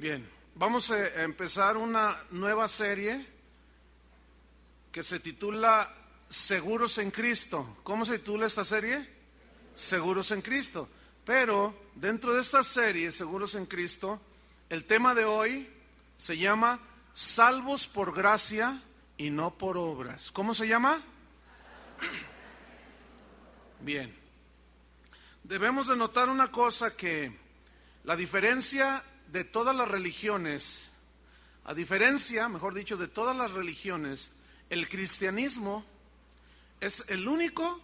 Bien, vamos a empezar una nueva serie que se titula Seguros en Cristo. ¿Cómo se titula esta serie? Seguros en Cristo. Pero dentro de esta serie, Seguros en Cristo, el tema de hoy se llama Salvos por gracia y no por obras. ¿Cómo se llama? Bien. Debemos de notar una cosa, que la diferencia de todas las religiones, a diferencia, mejor dicho, de todas las religiones, el cristianismo es el único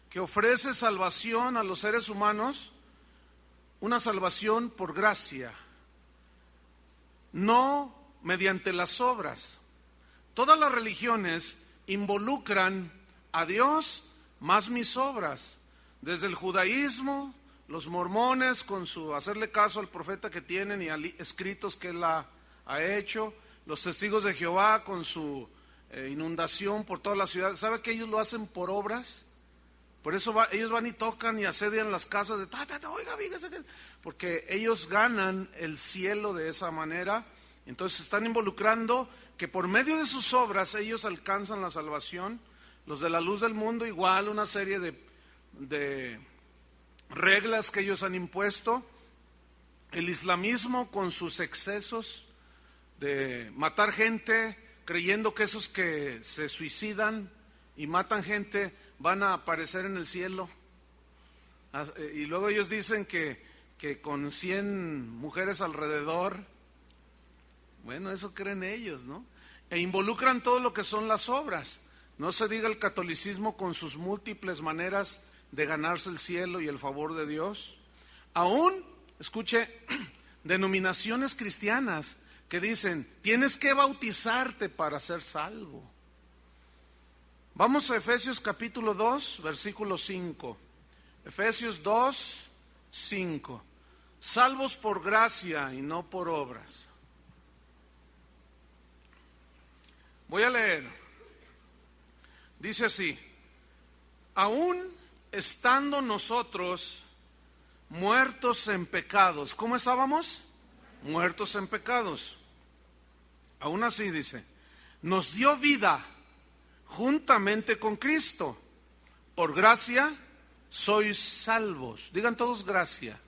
que ofrece salvación a los seres humanos, una salvación por gracia, no mediante las obras. Todas las religiones involucran a Dios más mis obras, desde el judaísmo, los mormones con su hacerle caso al profeta que tienen y a escritos que él ha hecho, los testigos de Jehová con su inundación por toda la ciudad. ¿Sabe que ellos lo hacen por obras? Por eso ellos van y tocan y asedian las casas de oiga, fíjese que... porque ellos ganan el cielo de esa manera. Entonces están involucrando que por medio de sus obras ellos alcanzan la salvación. Los de la luz del mundo igual, una serie de reglas que ellos han impuesto. El islamismo con sus excesos de matar gente, creyendo que esos que se suicidan y matan gente van a aparecer en el cielo. Y luego ellos dicen que con 100 mujeres alrededor, bueno, eso creen ellos, ¿no? E involucran todo lo que son las obras. No se diga el catolicismo con sus múltiples maneras de ganarse el cielo y el favor de Dios. Aún, escuche, denominaciones cristianas que dicen, tienes que bautizarte para ser salvo. Vamos a Efesios capítulo 2, versículo 5. Efesios 2, 5. Salvos por gracia y no por obras. Voy a leer. Dice así: aún estando nosotros muertos en pecados. ¿Cómo estábamos? Muertos en pecados. Aún así dice, nos dio vida juntamente con Cristo. Por gracia sois salvos. Digan todos gracia.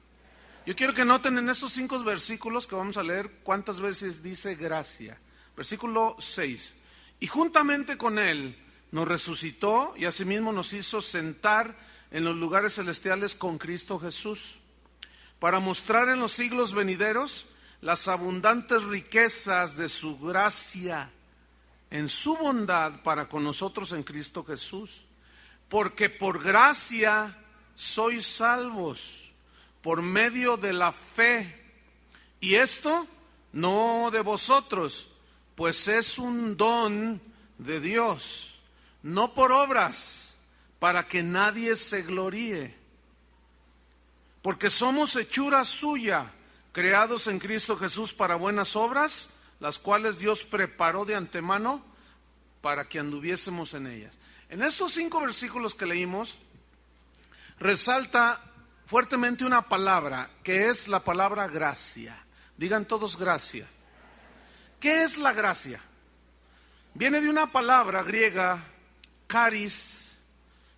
Yo quiero que noten en estos 5 versículos que vamos a leer cuántas veces dice gracia. Versículo 6. Y juntamente con Él nos resucitó y asimismo nos hizo sentar en los lugares celestiales con Cristo Jesús, para mostrar en los siglos venideros las abundantes riquezas de su gracia en su bondad para con nosotros en Cristo Jesús. Porque por gracia sois salvos, por medio de la fe. Y esto no de vosotros, pues es un don de Dios, no por obras, para que nadie se gloríe. Porque somos hechura suya, creados en Cristo Jesús para buenas obras, las cuales Dios preparó de antemano para que anduviésemos en ellas. En estos 5 versículos que leímos, resalta fuertemente una palabra, que es la palabra gracia. Digan todos gracia. ¿Qué es la gracia? Viene de una palabra griega, charis,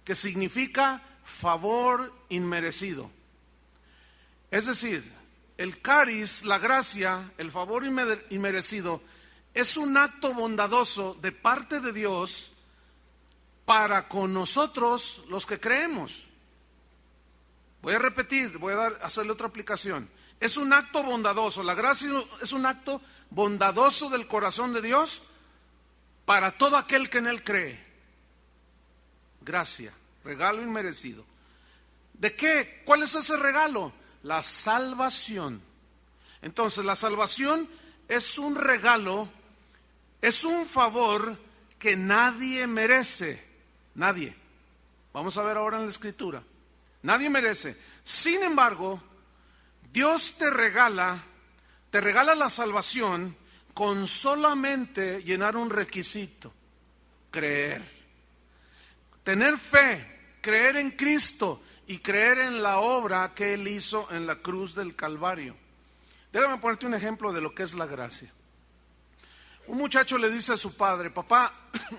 que significa favor inmerecido. Es decir, el charis, la gracia, el favor inmerecido, es un acto bondadoso de parte de Dios para con nosotros los que creemos. Voy a repetir, hacerle otra aplicación. Es un acto bondadoso, la gracia es un acto bondadoso del corazón de Dios para todo aquel que en Él cree. Gracia, regalo inmerecido. ¿De qué? ¿Cuál es ese regalo? La salvación. Entonces, la salvación es un regalo, es un favor que nadie merece. Nadie. Vamos a ver ahora en la Escritura. Nadie merece. Sin embargo, Dios te regala la salvación con solamente llenar un requisito: creer. Tener fe, creer en Cristo y creer en la obra que Él hizo en la cruz del Calvario. Déjame ponerte un ejemplo de lo que es la gracia. Un muchacho le dice a su padre: papá,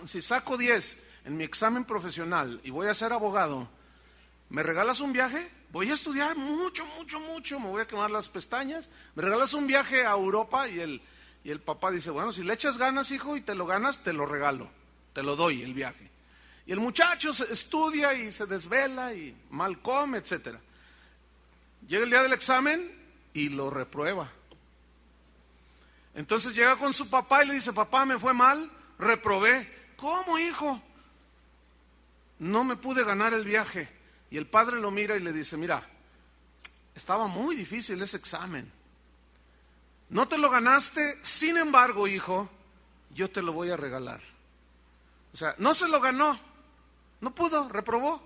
si saco 10 en mi examen profesional y voy a ser abogado, ¿me regalas un viaje? Voy a estudiar mucho, me voy a quemar las pestañas. ¿Me regalas un viaje a Europa? Y el papá dice: bueno, si le echas ganas, hijo, y te lo ganas, te lo regalo, te lo doy el viaje. Y el muchacho estudia y se desvela y mal come, etc. Llega el día del examen y lo reprueba. Entonces llega con su papá y le dice: papá, me fue mal, reprobé. ¿Cómo, hijo? No me pude ganar el viaje. Y el padre lo mira y le dice: mira, estaba muy difícil ese examen. No te lo ganaste, sin embargo, hijo, yo te lo voy a regalar. O sea, no se lo ganó, no pudo, reprobó.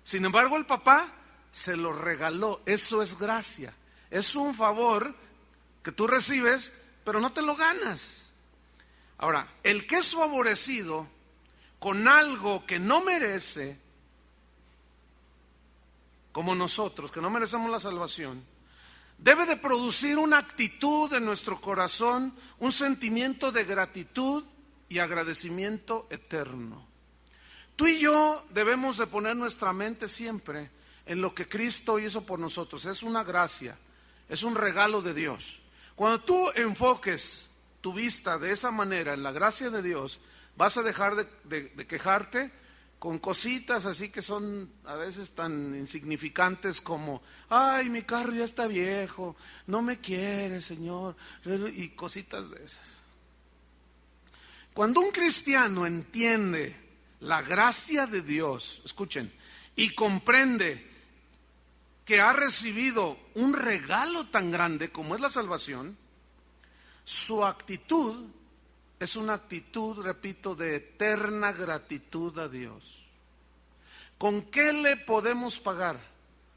Sin embargo, el papá se lo regaló. Eso es gracia. Es un favor que tú recibes, pero no te lo ganas. Ahora, el que es favorecido con algo que no merece, como nosotros, que no merecemos la salvación, debe de producir una actitud en nuestro corazón, un sentimiento de gratitud y agradecimiento eterno. Tú y yo debemos de poner nuestra mente siempre en lo que Cristo hizo por nosotros. Es una gracia, es un regalo de Dios. Cuando tú enfoques tu vista de esa manera en la gracia de Dios, vas a dejar de quejarte con cositas así que son a veces tan insignificantes como: ay, mi carro ya está viejo, no me quiere, Señor, y cositas de esas. Cuando un cristiano entiende la gracia de Dios, escuchen, y comprende que ha recibido un regalo tan grande como es la salvación, su actitud es una actitud, repito, de eterna gratitud a Dios. ¿Con qué le podemos pagar?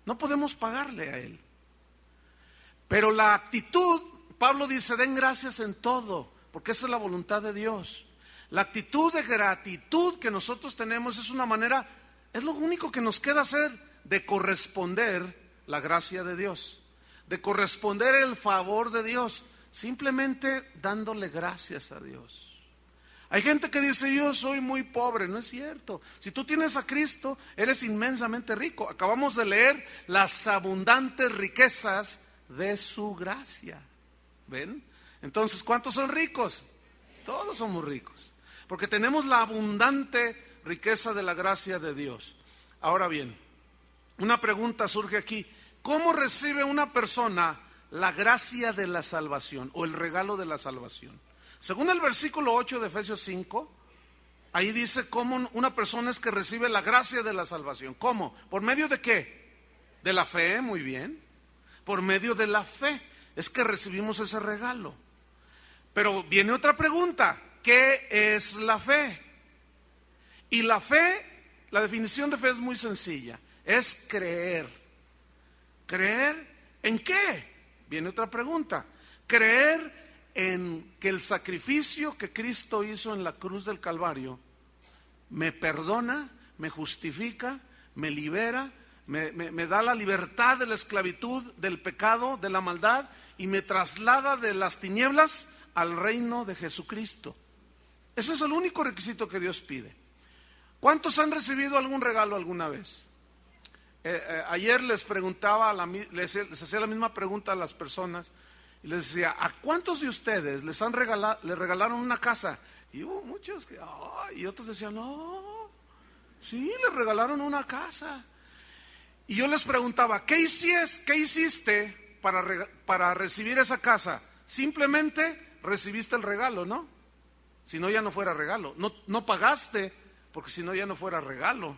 No podemos pagarle a Él. Pero la actitud, Pablo dice: den gracias en todo, porque esa es la voluntad de Dios. La actitud de gratitud que nosotros tenemos es una manera, es lo único que nos queda hacer, de corresponder la gracia de Dios, de corresponder el favor de Dios, simplemente dándole gracias a Dios. Hay gente que dice: yo soy muy pobre. No es cierto. Si tú tienes a Cristo, eres inmensamente rico. Acabamos de leer las abundantes riquezas de su gracia. ¿Ven? Entonces, ¿cuántos son ricos? Todos somos ricos, porque tenemos la abundante riqueza de la gracia de Dios. Ahora bien, una pregunta surge aquí: ¿cómo recibe una persona la gracia de la salvación o el regalo de la salvación? Según el versículo 8 de Efesios 5, ahí dice cómo una persona es que recibe la gracia de la salvación. ¿Cómo? ¿Por medio de qué? De la fe, muy bien. Por medio de la fe es que recibimos ese regalo. Pero viene otra pregunta: ¿qué es la fe? Y la fe, la definición de fe es muy sencilla: es creer. ¿Creer en qué? Viene otra pregunta: creer en que el sacrificio que Cristo hizo en la cruz del Calvario me perdona, me justifica, me libera, me da la libertad de la esclavitud, del pecado, de la maldad, y me traslada de las tinieblas al reino de Jesucristo. Ese es el único requisito que Dios pide. ¿Cuántos han recibido algún regalo alguna vez? Ayer les preguntaba, les hacía la misma pregunta a las personas y les decía: ¿a cuántos de ustedes les regalaron una casa? Y hubo muchos que, y otros decían: no, sí, les regalaron una casa. Y yo les preguntaba: ¿qué hiciste para recibir esa casa? Simplemente recibiste el regalo, ¿no? Si no, ya no fuera regalo. No pagaste, porque si no, ya no fuera regalo.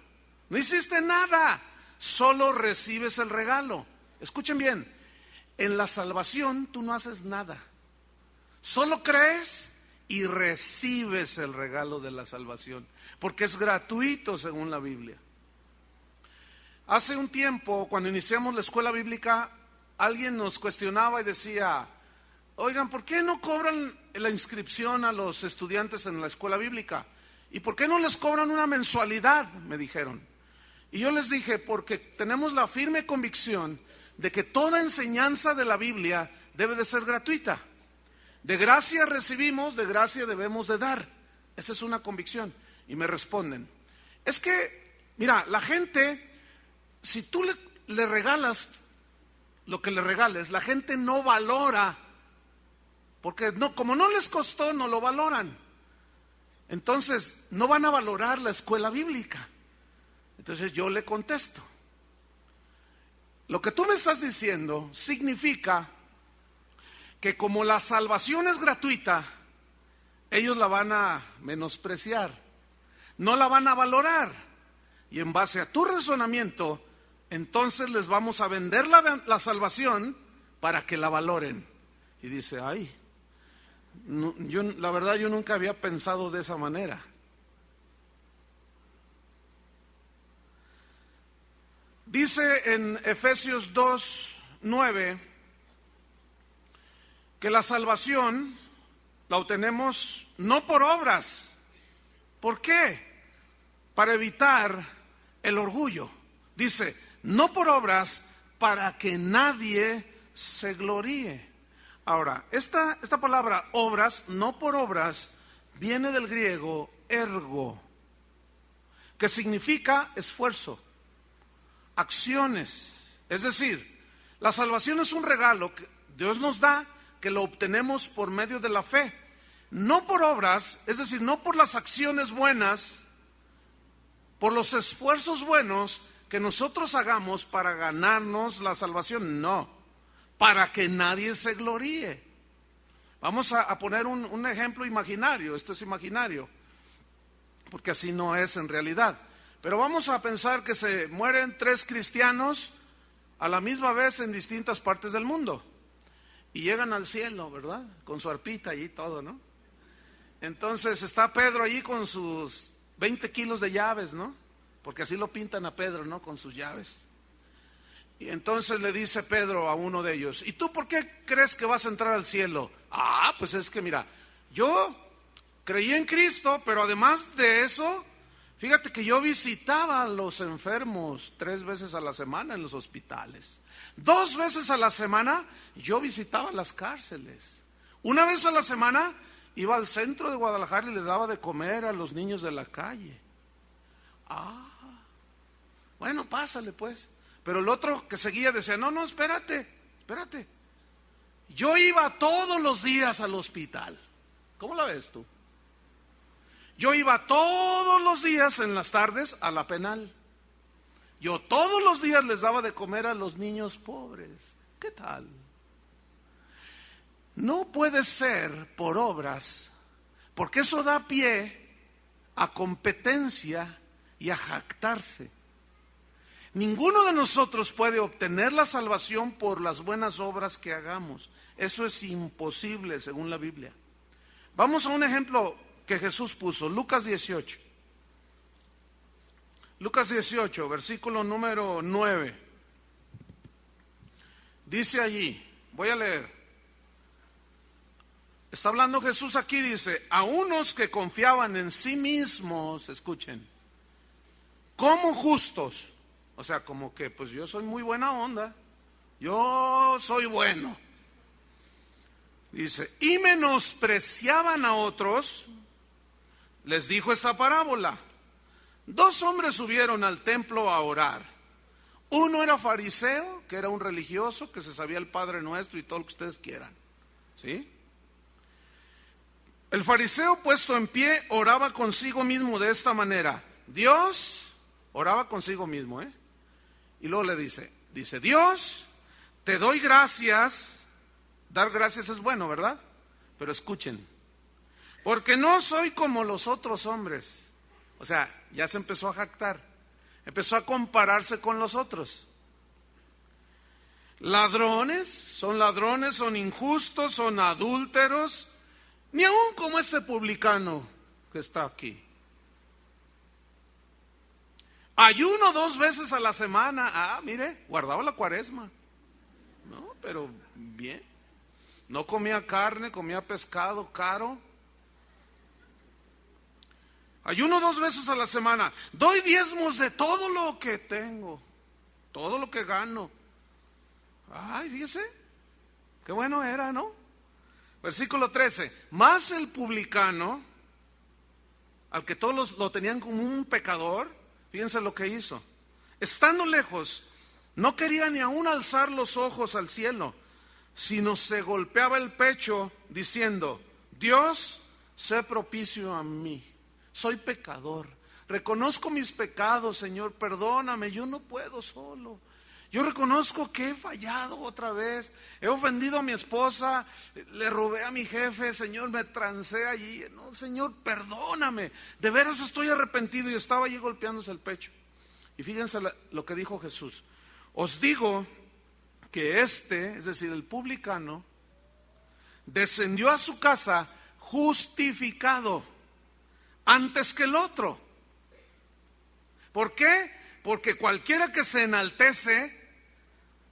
No hiciste nada, solo recibes el regalo. Escuchen bien, en la salvación tú no haces nada, solo crees y recibes el regalo de la salvación, porque es gratuito según la Biblia. Hace un tiempo, cuando iniciamos la escuela bíblica, alguien nos cuestionaba y decía: oigan, ¿por qué no cobran la inscripción a los estudiantes en la escuela bíblica? ¿Y por qué no les cobran una mensualidad?, me dijeron. Y yo les dije: porque tenemos la firme convicción de que toda enseñanza de la Biblia debe de ser gratuita. De gracia recibimos, de gracia debemos de dar. Esa es una convicción. Y me responden, es que, mira, la gente, si tú le regalas lo que le regales, la gente no valora, porque no, como no les costó, no lo valoran. Entonces, no van a valorar la escuela bíblica. Entonces yo le contesto, lo que tú me estás diciendo significa que como la salvación es gratuita, ellos la van a menospreciar, no la van a valorar. Y en base a tu razonamiento, entonces les vamos a vender la salvación para que la valoren. Y dice, ay, no, la verdad yo nunca había pensado de esa manera. Dice en Efesios 2:9 que la salvación la obtenemos no por obras. ¿Por qué? Para evitar el orgullo. Dice, no por obras, para que nadie se gloríe. Ahora, esta palabra obras, no por obras, viene del griego ergo, que significa esfuerzo, acciones. Es decir, la salvación es un regalo que Dios nos da, que lo obtenemos por medio de la fe, no por obras, es decir, no por las acciones buenas, por los esfuerzos buenos que nosotros hagamos para ganarnos la salvación, no, para que nadie se gloríe. Vamos a poner un ejemplo imaginario, esto es imaginario, porque así no es en realidad. Pero vamos a pensar que se mueren 3 cristianos a la misma vez en distintas partes del mundo. Y llegan al cielo, ¿verdad? Con su arpita y todo, ¿no? Entonces está Pedro allí con sus 20 kilos de llaves, ¿no? Porque así lo pintan a Pedro, ¿no? Con sus llaves. Y entonces le dice Pedro a uno de ellos, ¿y tú por qué crees que vas a entrar al cielo? Ah, pues es que mira, yo creí en Cristo, pero además de eso, fíjate que yo visitaba a los enfermos 3 veces a la semana en los hospitales. 2 veces a la semana yo visitaba las cárceles. 1 vez a la semana iba al centro de Guadalajara y le daba de comer a los niños de la calle. Ah, bueno, pásale pues. Pero el otro que seguía decía, no, espérate. Yo iba todos los días al hospital. ¿Cómo la ves tú? Yo iba todos los días en las tardes a la penal. Yo todos los días les daba de comer a los niños pobres. ¿Qué tal? No puede ser por obras, porque eso da pie a competencia y a jactarse. Ninguno de nosotros puede obtener la salvación por las buenas obras que hagamos. Eso es imposible según la Biblia. Vamos a un ejemplo que Jesús puso, Lucas 18. Lucas 18, versículo número 9. Dice allí, voy a leer. Está hablando Jesús aquí, dice, a unos que confiaban en sí mismos, escuchen, como justos, o sea, como que pues yo soy muy buena onda, yo soy bueno. Dice, y menospreciaban a otros, les dijo esta parábola. 2 hombres subieron al templo a orar. Uno era fariseo, que era un religioso, que se sabía el Padre Nuestro y todo lo que ustedes quieran. ¿Sí? El fariseo puesto en pie oraba consigo mismo de esta manera. Dios, oraba consigo mismo, y luego le dice, Dios, te doy gracias. Dar gracias es bueno, ¿verdad? Pero escuchen, porque no soy como los otros hombres. O sea, ya se empezó a jactar, empezó a compararse con los otros. Ladrones, son injustos, son adúlteros, ni aun como este publicano que está aquí. Ayuno 2 veces a la semana. Ah, mire, guardaba la cuaresma. No, pero bien. No comía carne, comía pescado caro. Ayuno 2 veces a la semana. Doy diezmos de todo lo que tengo, todo lo que gano. Ay, fíjese, Qué bueno era, ¿no? Versículo 13. Mas el publicano, al que todos lo tenían como un pecador, fíjense lo que hizo. Estando lejos, no quería ni aún alzar los ojos al cielo, sino se golpeaba el pecho diciendo: Dios, sé propicio a mí, soy pecador, reconozco mis pecados, Señor, perdóname, yo no puedo solo. Yo reconozco que he fallado otra vez, he ofendido a mi esposa, le robé a mi jefe, Señor, me trancé allí. No, Señor, perdóname, de veras estoy arrepentido. Y estaba allí golpeándose el pecho. Y fíjense lo que dijo Jesús: os digo que es decir, el publicano, descendió a su casa justificado antes que el otro. ¿Por qué? Porque cualquiera que se enaltece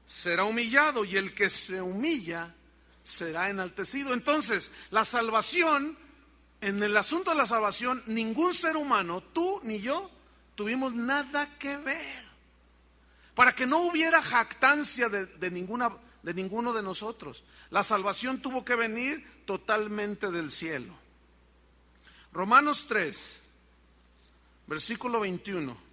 será humillado, y el que se humilla será enaltecido. Entonces, la salvación, en el asunto de la salvación, ningún ser humano, tú ni yo, tuvimos nada que ver. Para que no hubiera jactancia de ninguno de nosotros. La salvación tuvo que venir totalmente del cielo. Romanos 3, versículo 21.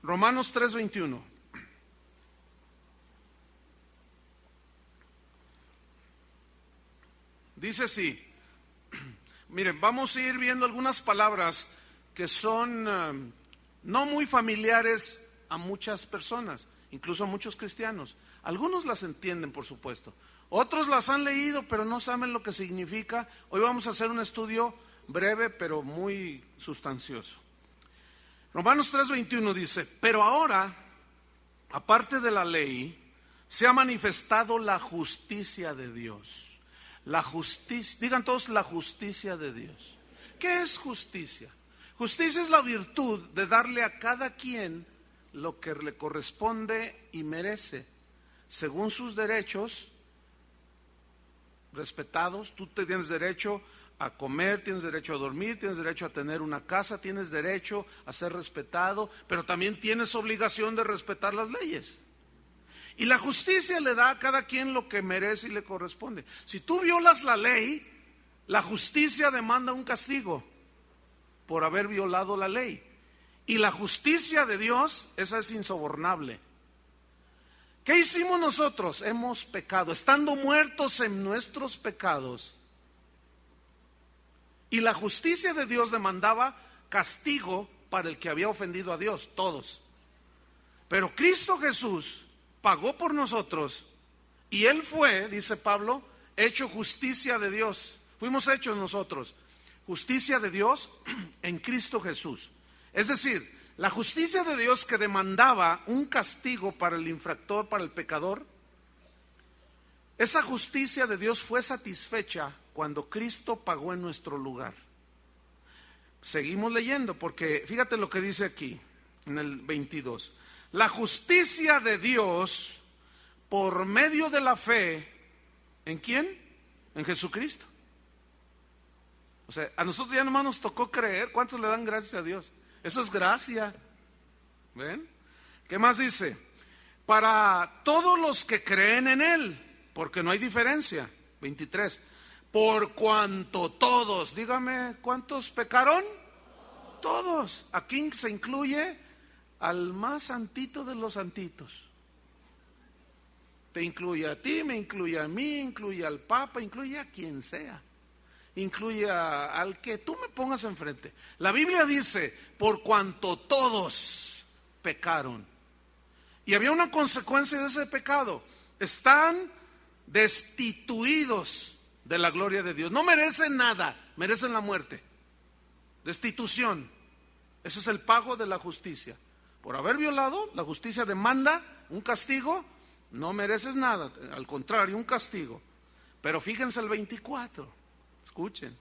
Romanos 3, 21. Dice así. Miren, vamos a ir viendo algunas palabras que son no muy familiares a muchas personas, incluso a muchos cristianos. Algunos las entienden, por supuesto. Otros las han leído, pero no saben lo que significa. Hoy vamos a hacer un estudio breve, pero muy sustancioso. Romanos 3:21 dice: pero ahora, aparte de la ley, se ha manifestado la justicia de Dios. La justicia, digan todos, la justicia de Dios. ¿Qué es justicia? Justicia es la virtud de darle a cada quien lo que le corresponde y merece, según sus derechos respetados. Tú tienes derecho a comer, tienes derecho a dormir, tienes derecho a tener una casa, tienes derecho a ser respetado, pero también tienes obligación de respetar las leyes. Y la justicia le da a cada quien lo que merece y le corresponde. Si tú violas la ley, la justicia demanda un castigo por haber violado la ley. Y la justicia de Dios, esa es insobornable. ¿Qué hicimos nosotros? Hemos pecado, estando muertos en nuestros pecados. Y la justicia de Dios demandaba castigo para el que había ofendido a Dios, todos. Pero Cristo Jesús pagó por nosotros, y Él fue, dice Pablo, hecho justicia de Dios. Fuimos hechos nosotros justicia de Dios en Cristo Jesús. Es decir, la justicia de Dios que demandaba un castigo para el infractor, para el pecador, esa justicia de Dios fue satisfecha cuando Cristo pagó en nuestro lugar. Seguimos leyendo, porque fíjate lo que dice aquí en el 22. La justicia de Dios por medio de la fe, ¿en quién? En Jesucristo. O sea, a nosotros ya nomás nos tocó creer. ¿Cuántos le dan gracias a Dios? Eso es gracia. ¿Ven? ¿Qué más dice? Para todos los que creen en Él, porque no hay diferencia. 23. Por cuanto todos, dígame, ¿cuántos pecaron? Todos. Aquí se incluye al más santito de los santitos. Te incluye a ti, me incluye a mí, incluye al Papa, incluye a quien sea. Incluye al que tú me pongas enfrente. La Biblia dice, por cuanto todos pecaron. Y había una consecuencia de ese pecado. Están destituidos de la gloria de Dios. No merecen nada, merecen la muerte. Destitución. Ese es el pago de la justicia. Por haber violado, la justicia demanda un castigo. No mereces nada, al contrario, un castigo. Pero fíjense el 24. Escuchen.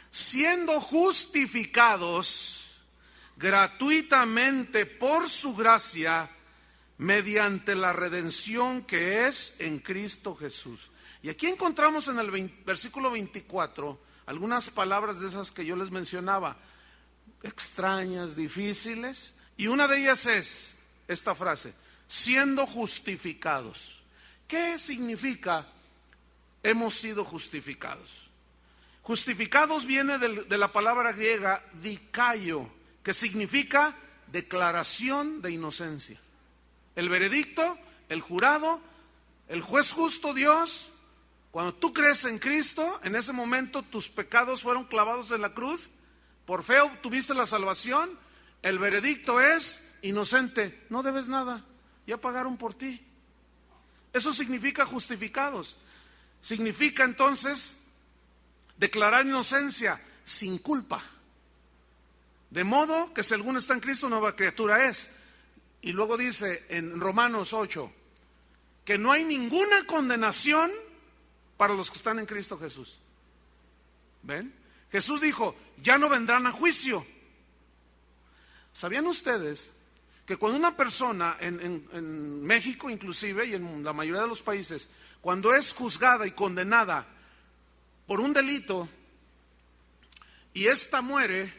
Siendo justificados gratuitamente por su gracia mediante la redención que es en Cristo Jesús. Y aquí encontramos en el versículo 24 algunas palabras de esas que yo les mencionaba, extrañas, difíciles, y una de ellas es esta frase, siendo justificados. ¿Qué significa hemos sido justificados? Justificados viene de la palabra griega dikaio, que significa declaración de inocencia. El veredicto, el jurado, el juez justo Dios, cuando tú crees en Cristo, en ese momento tus pecados fueron clavados en la cruz, por fe obtuviste la salvación, el veredicto es inocente, no debes nada, ya pagaron por ti. Eso significa justificados. Significa entonces declarar inocencia sin culpa. De modo que si alguno está en Cristo, nueva criatura es. Y luego dice en Romanos 8 que no hay ninguna condenación para los que están en Cristo Jesús. ¿Ven? Jesús dijo, ya no vendrán a juicio. ¿Sabían ustedes que cuando una persona en México inclusive y en la mayoría de los países, cuando es juzgada y condenada por un delito y ésta muere,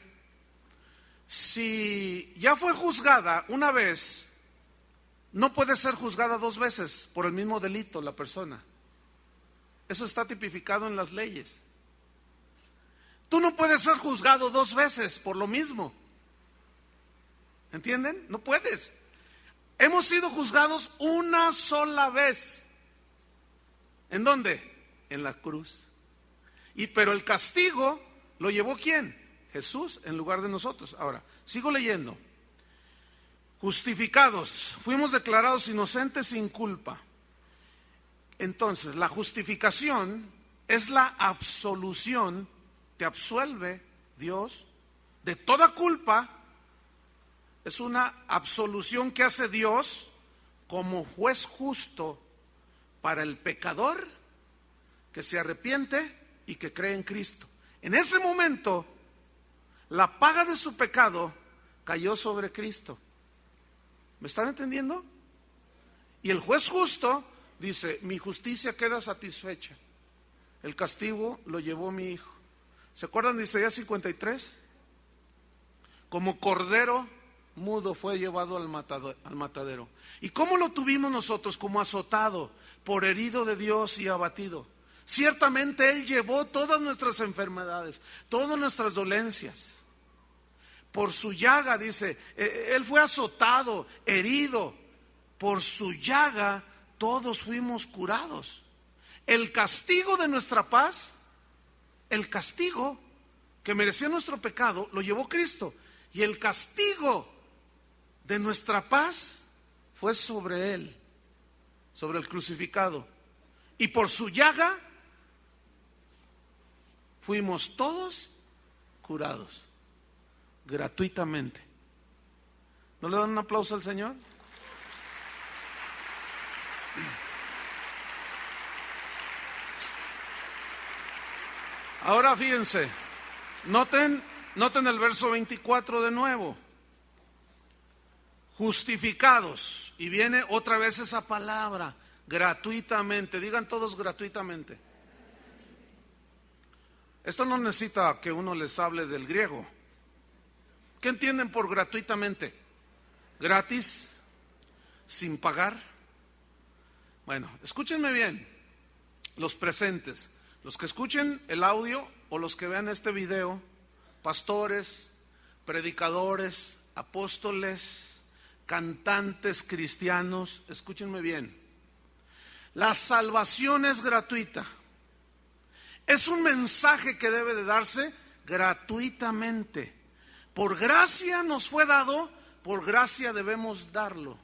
si ya fue juzgada una vez, no puede ser juzgada dos veces por el mismo delito la persona? Eso está tipificado en las leyes. Tú no puedes ser juzgado dos veces por lo mismo. ¿Entienden? No puedes. Hemos sido juzgados una sola vez. ¿En dónde? En la cruz. Pero el castigo lo llevó ¿quién? Jesús en lugar de nosotros. Ahora, sigo leyendo. Justificados, fuimos declarados inocentes sin culpa. Entonces, la justificación es la absolución, te absuelve Dios de toda culpa. Es una absolución que hace Dios como juez justo para el pecador que se arrepiente y que cree en Cristo. En ese momento, la paga de su pecado cayó sobre Cristo. ¿Me están entendiendo? Y el juez justo dice, mi justicia queda satisfecha. El castigo lo llevó mi hijo. ¿Se acuerdan de Isaías 53? Como cordero mudo fue llevado al matadero. ¿Y cómo lo tuvimos nosotros? Como azotado, por herido de Dios y abatido. Ciertamente Él llevó todas nuestras enfermedades, todas nuestras dolencias. Por su llaga, dice, Él fue azotado, herido. Por su llaga todos fuimos curados. El castigo de nuestra paz, el castigo que merecía nuestro pecado, lo llevó Cristo. Y el castigo de nuestra paz fue sobre Él, sobre el crucificado. Y por su llaga fuimos todos curados, gratuitamente. ¿No le dan un aplauso al Señor? Ahora fíjense, noten el verso 24 de nuevo. Justificados, y viene otra vez esa palabra, gratuitamente. Digan todos gratuitamente. Esto no necesita que uno les hable del griego. ¿Qué entienden por gratuitamente? Gratis, sin pagar. Bueno, escúchenme bien, los presentes, los que escuchen el audio o los que vean este video, pastores, predicadores, apóstoles, cantantes cristianos, escúchenme bien. La salvación es gratuita. Es un mensaje que debe de darse gratuitamente. Por gracia nos fue dado, por gracia debemos darlo.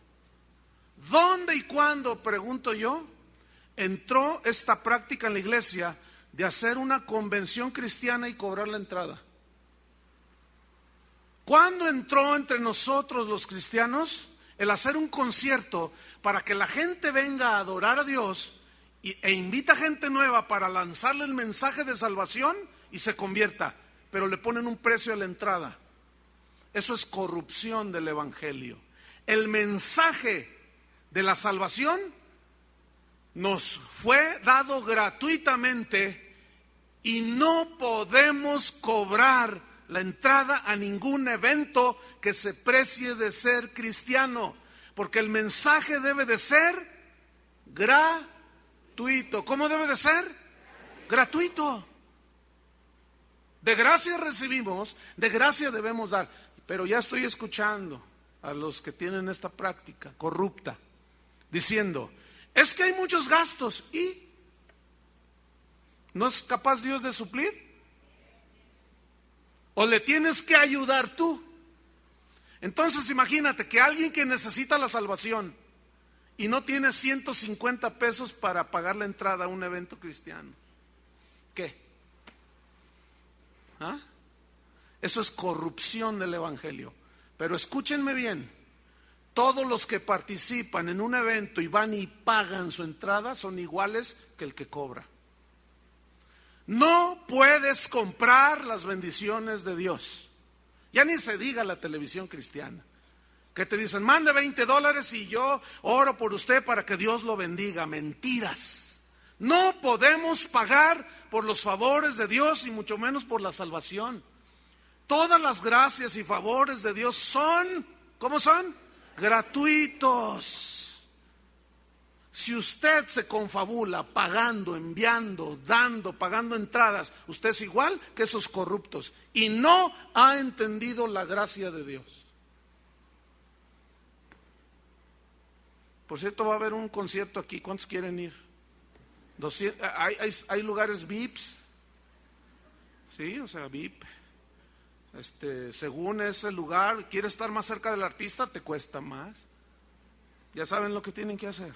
¿Dónde y cuándo, pregunto yo, entró esta práctica en la iglesia de hacer una convención cristiana y cobrar la entrada? ¿Cuándo entró entre nosotros los cristianos el hacer un concierto para que la gente venga a adorar a Dios e invita gente nueva para lanzarle el mensaje de salvación y se convierta, pero le ponen un precio a la entrada? Eso es corrupción del evangelio. El mensaje de la salvación nos fue dado gratuitamente y no podemos cobrar la entrada a ningún evento que se precie de ser cristiano, Porque el mensaje debe de ser gratuito. ¿Cómo debe de ser? Gratuito. De gracia recibimos, de gracia debemos dar. Pero ya estoy escuchando a los que tienen esta práctica corrupta diciendo, es que hay muchos gastos y ¿no es capaz Dios de suplir? ¿O le tienes que ayudar tú? Entonces imagínate que alguien que necesita la salvación y no tiene 150 pesos para pagar la entrada a un evento cristiano. ¿Qué? ¿Ah? Eso es corrupción del evangelio. Pero escúchenme bien, todos los que participan en un evento y van y pagan su entrada son iguales que el que cobra. No puedes comprar las bendiciones de Dios. Ya ni se diga la televisión cristiana, que te dicen, mande $20 y yo oro por usted para que Dios lo bendiga. Mentiras. No podemos pagar por los favores de Dios y mucho menos por la salvación. Todas las gracias y favores de Dios son, ¿cómo son? Gratuitos. Si usted se confabula pagando, enviando, dando, pagando entradas, usted es igual que esos corruptos y no ha entendido la gracia de Dios. Por cierto, va a haber un concierto aquí. ¿Cuántos quieren ir? 200, hay lugares VIPs. Sí, o sea, VIP. Según ese lugar, quieres estar más cerca del artista, te cuesta más. Ya saben lo que tienen que hacer.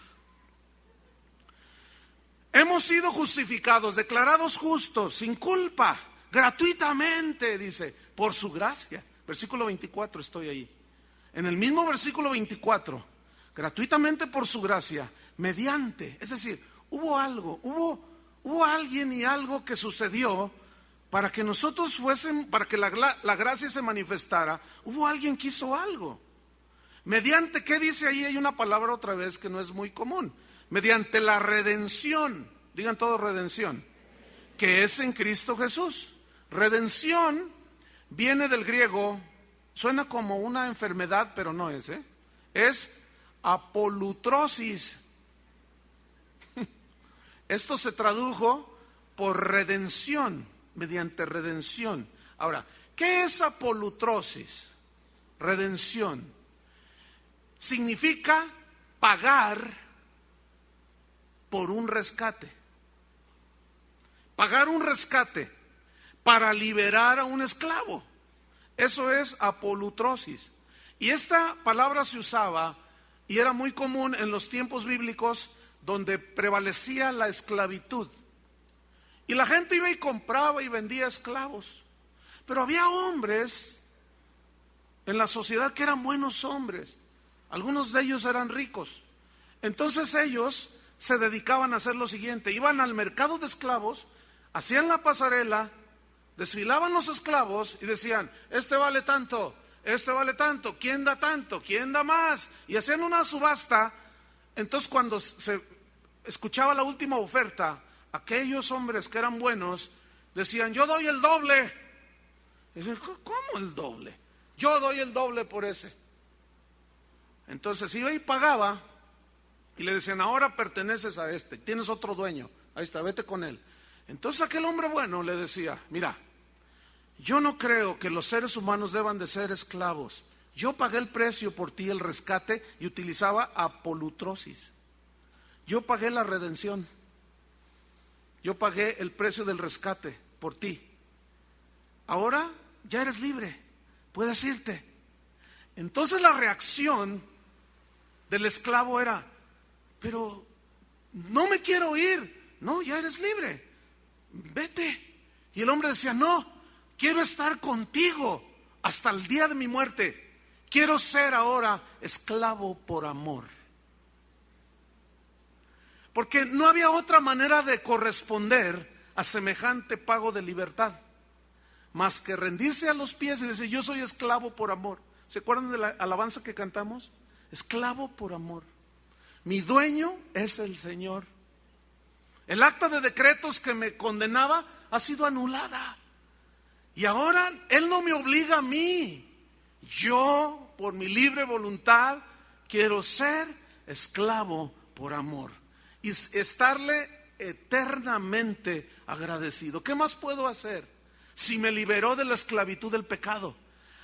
Hemos sido justificados, declarados justos, sin culpa, gratuitamente, dice, por su gracia. Versículo 24, estoy ahí. En el mismo versículo 24, gratuitamente por su gracia, mediante, es decir, hubo algo, hubo alguien y algo que sucedió para que nosotros fuésemos, para que la gracia se manifestara. Hubo alguien que hizo algo. Mediante, ¿qué dice ahí? Hay una palabra otra vez que no es muy común. Mediante la redención, digan todos redención, que es en Cristo Jesús. Redención viene del griego, suena como una enfermedad, pero no es, es apolutrosis. Esto se tradujo por redención, mediante redención. Ahora, ¿qué es apolutrosis? Redención. Significa pagar por un rescate. Pagar un rescate para liberar a un esclavo. Eso es apolutrosis. Y esta palabra se usaba y era muy común en los tiempos bíblicos donde prevalecía la esclavitud. Y la gente iba y compraba y vendía esclavos. Pero había hombres en la sociedad que eran buenos hombres. Algunos de ellos eran ricos. Entonces ellos se dedicaban a hacer lo siguiente: iban al mercado de esclavos, hacían la pasarela, desfilaban los esclavos y decían, este vale tanto, ¿quién da tanto? ¿Quién da más? Y hacían una subasta. Entonces cuando se escuchaba la última oferta, aquellos hombres que eran buenos decían, yo doy el doble. Y dicen, ¿cómo el doble? Yo doy el doble por ese. Entonces iba y pagaba. Y le decían, ahora perteneces a este, tienes otro dueño, ahí está, vete con él. Entonces aquel hombre bueno le decía, mira, yo no creo que los seres humanos deban de ser esclavos. Yo pagué el precio por ti, el rescate, y utilizaba apolutrosis. Yo pagué la redención. Yo pagué el precio del rescate por ti. Ahora ya eres libre, puedes irte. Entonces la reacción del esclavo era, pero no me quiero ir. No, ya eres libre, vete. Y el hombre decía, no, quiero estar contigo hasta el día de mi muerte. Quiero ser ahora esclavo por amor. Porque no había otra manera de corresponder a semejante pago de libertad más que rendirse a los pies y decir, yo soy esclavo por amor. ¿Se acuerdan de la alabanza que cantamos? Esclavo por amor. Mi dueño es el Señor. El acta de decretos que me condenaba ha sido anulada. Y ahora Él no me obliga a mí. Yo, por mi libre voluntad, quiero ser esclavo por amor y estarle eternamente agradecido. ¿Qué más puedo hacer si me liberó de la esclavitud del pecado?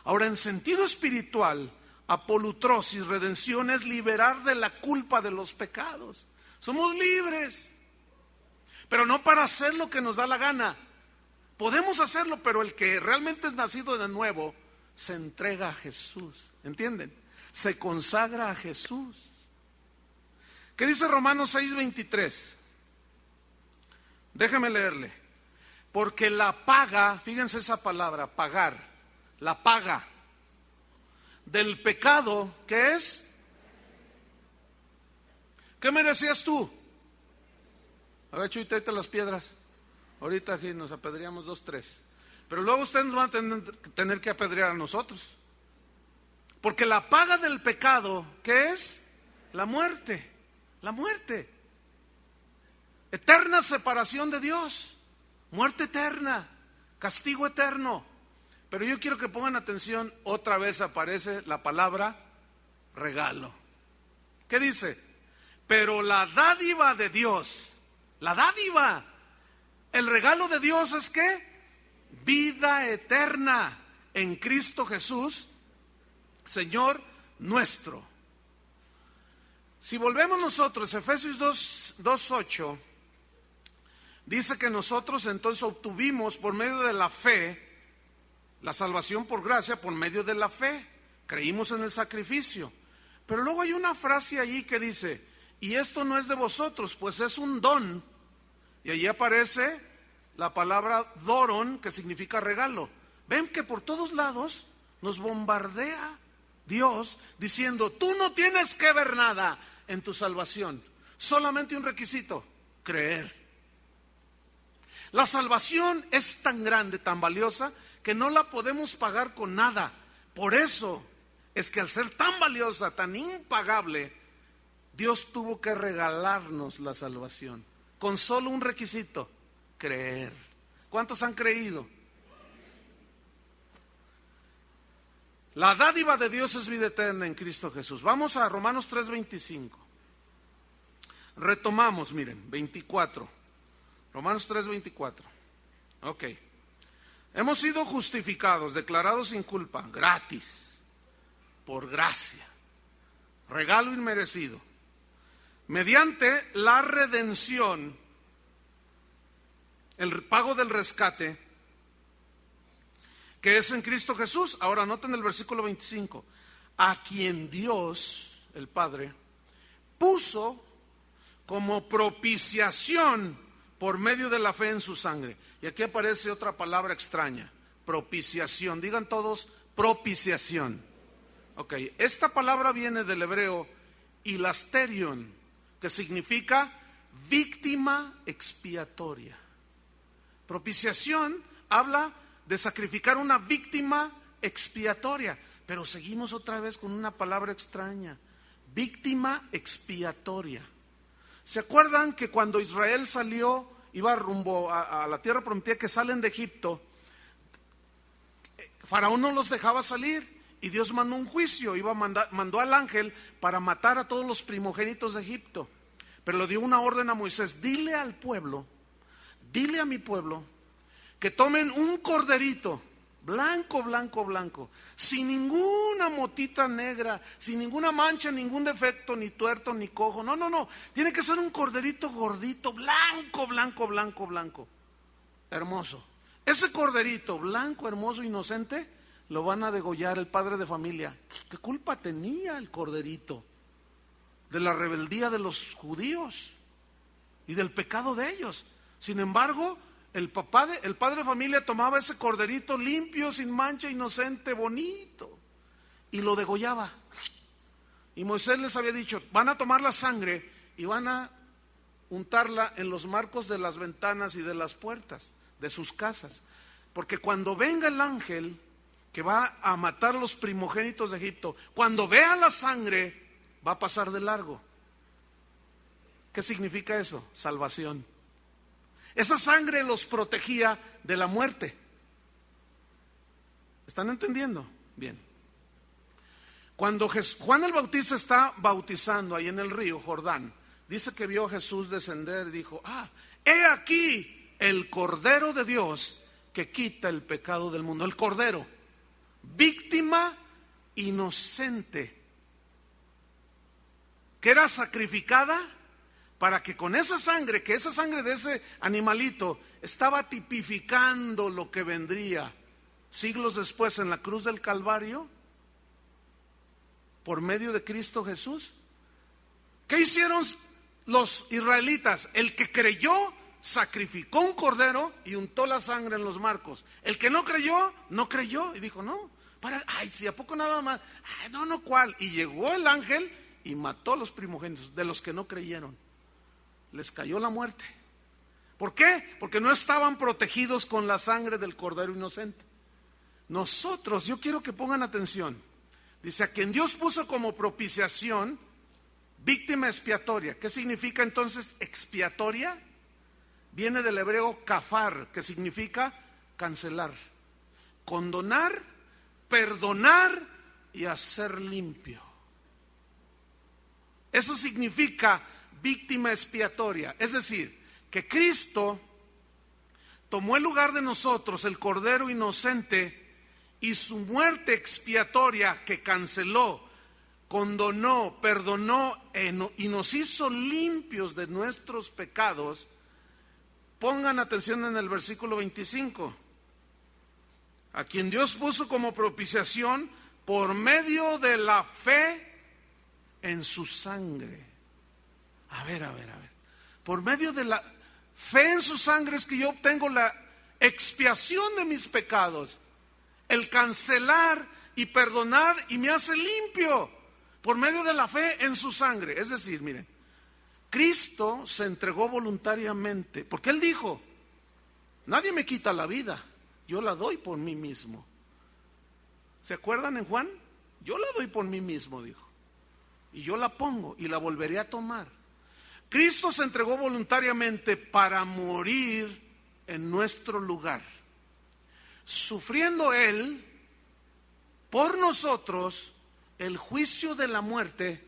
Ahora, en sentido espiritual, apolutrosis, redención, es liberar de la culpa de los pecados. Somos libres, pero no para hacer lo que nos da la gana. Podemos hacerlo, pero el que realmente es nacido de nuevo se entrega a Jesús. ¿Entienden? Se consagra a Jesús. ¿Qué dice Romanos 6:23? Déjeme leerle. Porque la paga, fíjense esa palabra, pagar, la paga del pecado, ¿qué es? ¿Qué merecías tú? A ver, Chuy, tráete las piedras. Ahorita aquí nos apedreamos 2, 3. Pero luego ustedes nos van a tener que apedrear a nosotros. Porque la paga del pecado, ¿qué es? La muerte. La muerte. Eterna separación de Dios. Muerte eterna. Castigo eterno. Pero yo quiero que pongan atención, otra vez aparece la palabra regalo. ¿Qué dice? Pero la dádiva de Dios, la dádiva, el regalo de Dios es ¿qué? Vida eterna en Cristo Jesús, Señor nuestro. Si volvemos nosotros, Efesios 2:8, dice que nosotros entonces obtuvimos por medio de la fe, la salvación por gracia, por medio de la fe. Creímos en el sacrificio. Pero luego hay una frase allí que dice, y esto no es de vosotros, pues es un don. Y allí aparece la palabra doron, que significa regalo. Ven que por todos lados nos bombardea Dios diciendo, tú no tienes que ver nada en tu salvación. Solamente un requisito, creer. La salvación es tan grande, tan valiosa, que no la podemos pagar con nada. Por eso es que al ser tan valiosa, tan impagable, Dios tuvo que regalarnos la salvación. Con solo un requisito, creer. ¿Cuántos han creído? La dádiva de Dios es vida eterna en Cristo Jesús. Vamos a Romanos 3:25. Retomamos, miren, 24. Romanos 3:24. Ok. Hemos sido justificados, declarados sin culpa, gratis, por gracia, regalo inmerecido, mediante la redención, el pago del rescate, que es en Cristo Jesús. Ahora noten el versículo 25, a quien Dios, el Padre, puso como propiciación por medio de la fe en su sangre. Y aquí aparece otra palabra extraña, propiciación. Digan todos, propiciación. Ok, esta palabra viene del hebreo hilasterion, que significa víctima expiatoria. Propiciación habla de sacrificar una víctima expiatoria, pero seguimos otra vez con una palabra extraña, víctima expiatoria. ¿Se acuerdan que cuando Israel salió, iba rumbo a la tierra prometida, que salen de Egipto, Faraón no los dejaba salir y Dios mandó un juicio, mandó al ángel para matar a todos los primogénitos de Egipto, pero le dio una orden a Moisés, dile al pueblo, dile a mi pueblo que tomen un corderito blanco, blanco, blanco, sin ninguna motita negra, sin ninguna mancha, ningún defecto, ni tuerto, ni cojo, no, tiene que ser un corderito gordito, blanco, blanco, blanco, blanco, hermoso. Ese corderito blanco, hermoso, inocente, lo van a degollar el padre de familia. ¿Qué culpa tenía el corderito de la rebeldía de los judíos y del pecado de ellos? Sin embargo, el padre de familia tomaba ese corderito limpio, sin mancha, inocente, bonito, y lo degollaba. Y Moisés les había dicho, van a tomar la sangre y van a untarla en los marcos de las ventanas y de las puertas de sus casas, porque cuando venga el ángel que va a matar los primogénitos de Egipto, cuando vea la sangre, va a pasar de largo. ¿Qué significa eso? Salvación. Esa sangre los protegía de la muerte. ¿Están entendiendo? Bien. Cuando Juan el Bautista está bautizando ahí en el río Jordán, dice que vio a Jesús descender y dijo: he aquí el Cordero de Dios que quita el pecado del mundo. El Cordero, víctima inocente, que era sacrificada para que con esa sangre, que esa sangre de ese animalito estaba tipificando lo que vendría siglos después en la cruz del Calvario, por medio de Cristo Jesús. ¿Qué hicieron los israelitas? El que creyó sacrificó un cordero y untó la sangre en los marcos. El que no creyó, no creyó y dijo: no, si a poco nada más, no, ¿cuál? Y llegó el ángel y mató a los primogénitos de los que no creyeron. Les cayó la muerte. ¿Por qué? Porque no estaban protegidos con la sangre del cordero inocente. Nosotros, yo quiero que pongan atención. Dice: a quien Dios puso como propiciación, víctima expiatoria. ¿Qué significa entonces expiatoria? Viene del hebreo kafar, que significa cancelar, condonar, perdonar y hacer limpio. Eso significa víctima expiatoria. Es decir, que Cristo tomó el lugar de nosotros, el Cordero inocente, y su muerte expiatoria que canceló, condonó, perdonó y nos hizo limpios de nuestros pecados. Pongan atención en el versículo 25. A quien Dios puso como propiciación por medio de la fe en su sangre. A ver. Por medio de la fe en su sangre es que yo obtengo la expiación de mis pecados, el cancelar y perdonar, y me hace limpio por medio de la fe en su sangre. Es decir, miren, Cristo se entregó voluntariamente, porque Él dijo: nadie me quita la vida, yo la doy por mí mismo. ¿Se acuerdan en Juan? Yo la doy por mí mismo, dijo, y yo la pongo y la volveré a tomar. Cristo se entregó voluntariamente para morir en nuestro lugar, sufriendo Él por nosotros el juicio de la muerte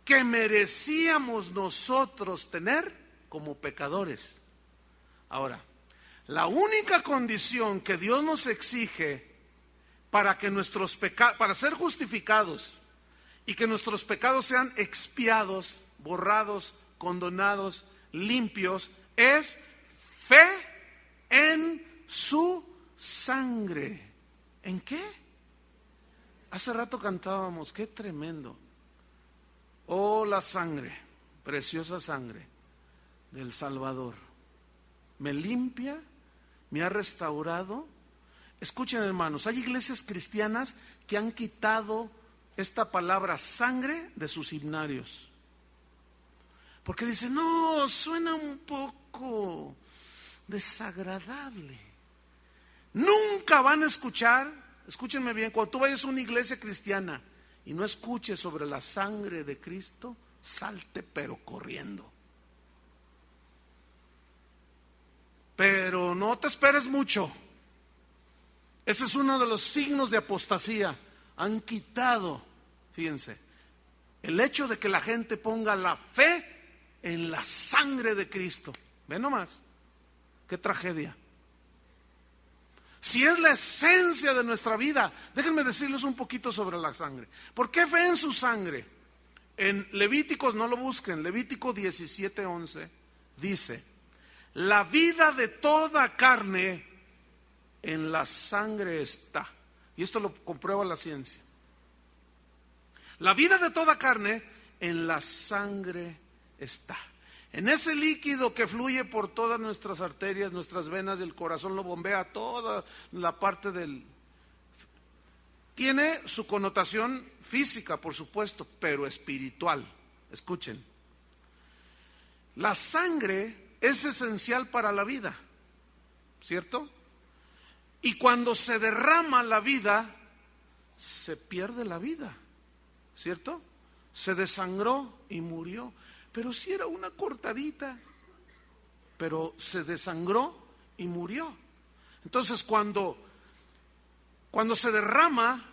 que merecíamos nosotros tener como pecadores. Ahora, la única condición que Dios nos exige para que nuestros pecados, para ser justificados y que nuestros pecados sean expiados, borrados, condonados, limpios, es fe en su sangre. ¿En qué? Hace rato cantábamos, qué tremendo. Oh, la sangre, preciosa sangre del Salvador, me limpia, me ha restaurado. Escuchen, hermanos, hay iglesias cristianas que han quitado esta palabra sangre de sus himnarios, porque dicen: no, suena un poco desagradable. Nunca van a escuchar, escúchenme bien, cuando tú vayas a una iglesia cristiana y no escuches sobre la sangre de Cristo, salte pero corriendo. Pero no te esperes mucho. Ese es uno de los signos de apostasía. Han quitado, fíjense, el hecho de que la gente ponga la fe en la sangre de Cristo. Ven nomás, qué tragedia. Si es la esencia de nuestra vida, déjenme decirles un poquito sobre la sangre. ¿Por qué fe en su sangre? En Levíticos, no lo busquen, Levítico 17:11 dice: la vida de toda carne en la sangre está. Y esto lo comprueba la ciencia. La vida de toda carne en la sangre está. En ese líquido que fluye por todas nuestras arterias, nuestras venas, del corazón, lo bombea toda la parte del... Tiene su connotación física, por supuesto, pero espiritual. Escuchen. La sangre es esencial para la vida, ¿cierto? Y cuando se derrama la vida, se pierde la vida, ¿cierto? Se desangró y murió. Pero si era una cortadita, pero se desangró y murió. Entonces cuando se derrama,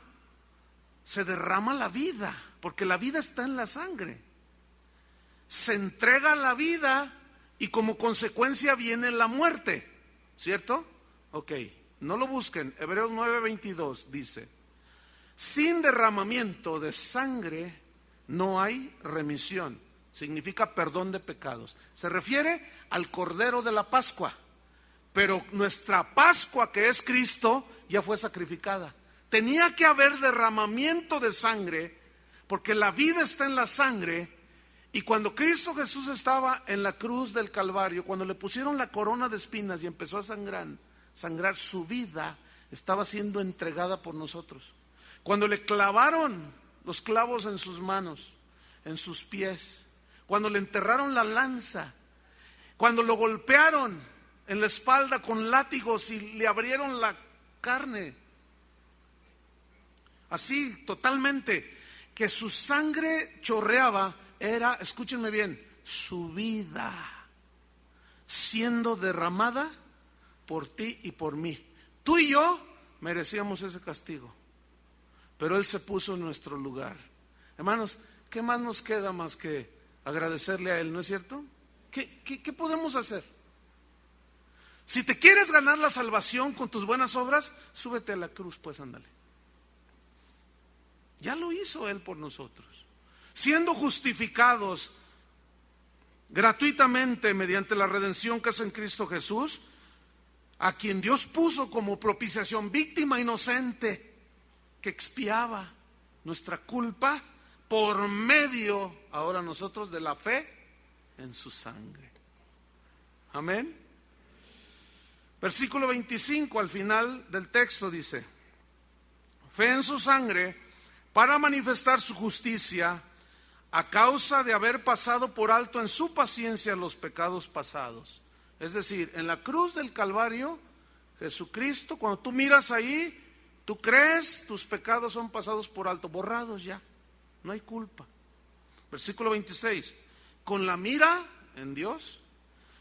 se derrama la vida, porque la vida está en la sangre. Se entrega la vida y como consecuencia viene la muerte, ¿cierto? Ok, no lo busquen. Hebreos 9:22 dice: sin derramamiento de sangre no hay remisión. Significa perdón de pecados. Se refiere al Cordero de la Pascua. Pero nuestra Pascua, que es Cristo, ya fue sacrificada. Tenía que haber derramamiento de sangre, porque la vida está en la sangre. Y cuando Cristo Jesús estaba en la cruz del Calvario, cuando le pusieron la corona de espinas y empezó a sangrar, su vida estaba siendo entregada por nosotros. Cuando le clavaron los clavos en sus manos, en sus pies, cuando le enterraron la lanza, cuando lo golpearon en la espalda con látigos y le abrieron la carne, así totalmente, que su sangre chorreaba, era, escúchenme bien, su vida siendo derramada por ti y por mí. Tú y yo merecíamos ese castigo, pero Él se puso en nuestro lugar. Hermanos, ¿qué más nos queda más que agradecerle a Él, no es cierto? ¿Qué podemos hacer? Si te quieres ganar la salvación con tus buenas obras, súbete a la cruz, pues ándale. Ya lo hizo Él por nosotros. Siendo justificados gratuitamente mediante la redención que es en Cristo Jesús, a quien Dios puso como propiciación, víctima inocente que expiaba nuestra culpa por medio, ahora nosotros, de la fe en su sangre. Amén. Versículo 25 al final del texto dice: fe en su sangre para manifestar su justicia, a causa de haber pasado por alto en su paciencia los pecados pasados. Es decir, en la cruz del Calvario, Jesucristo, cuando tú miras ahí, tú crees, tus pecados son pasados por alto, borrados ya, no hay culpa. Versículo 26, con la mira en Dios,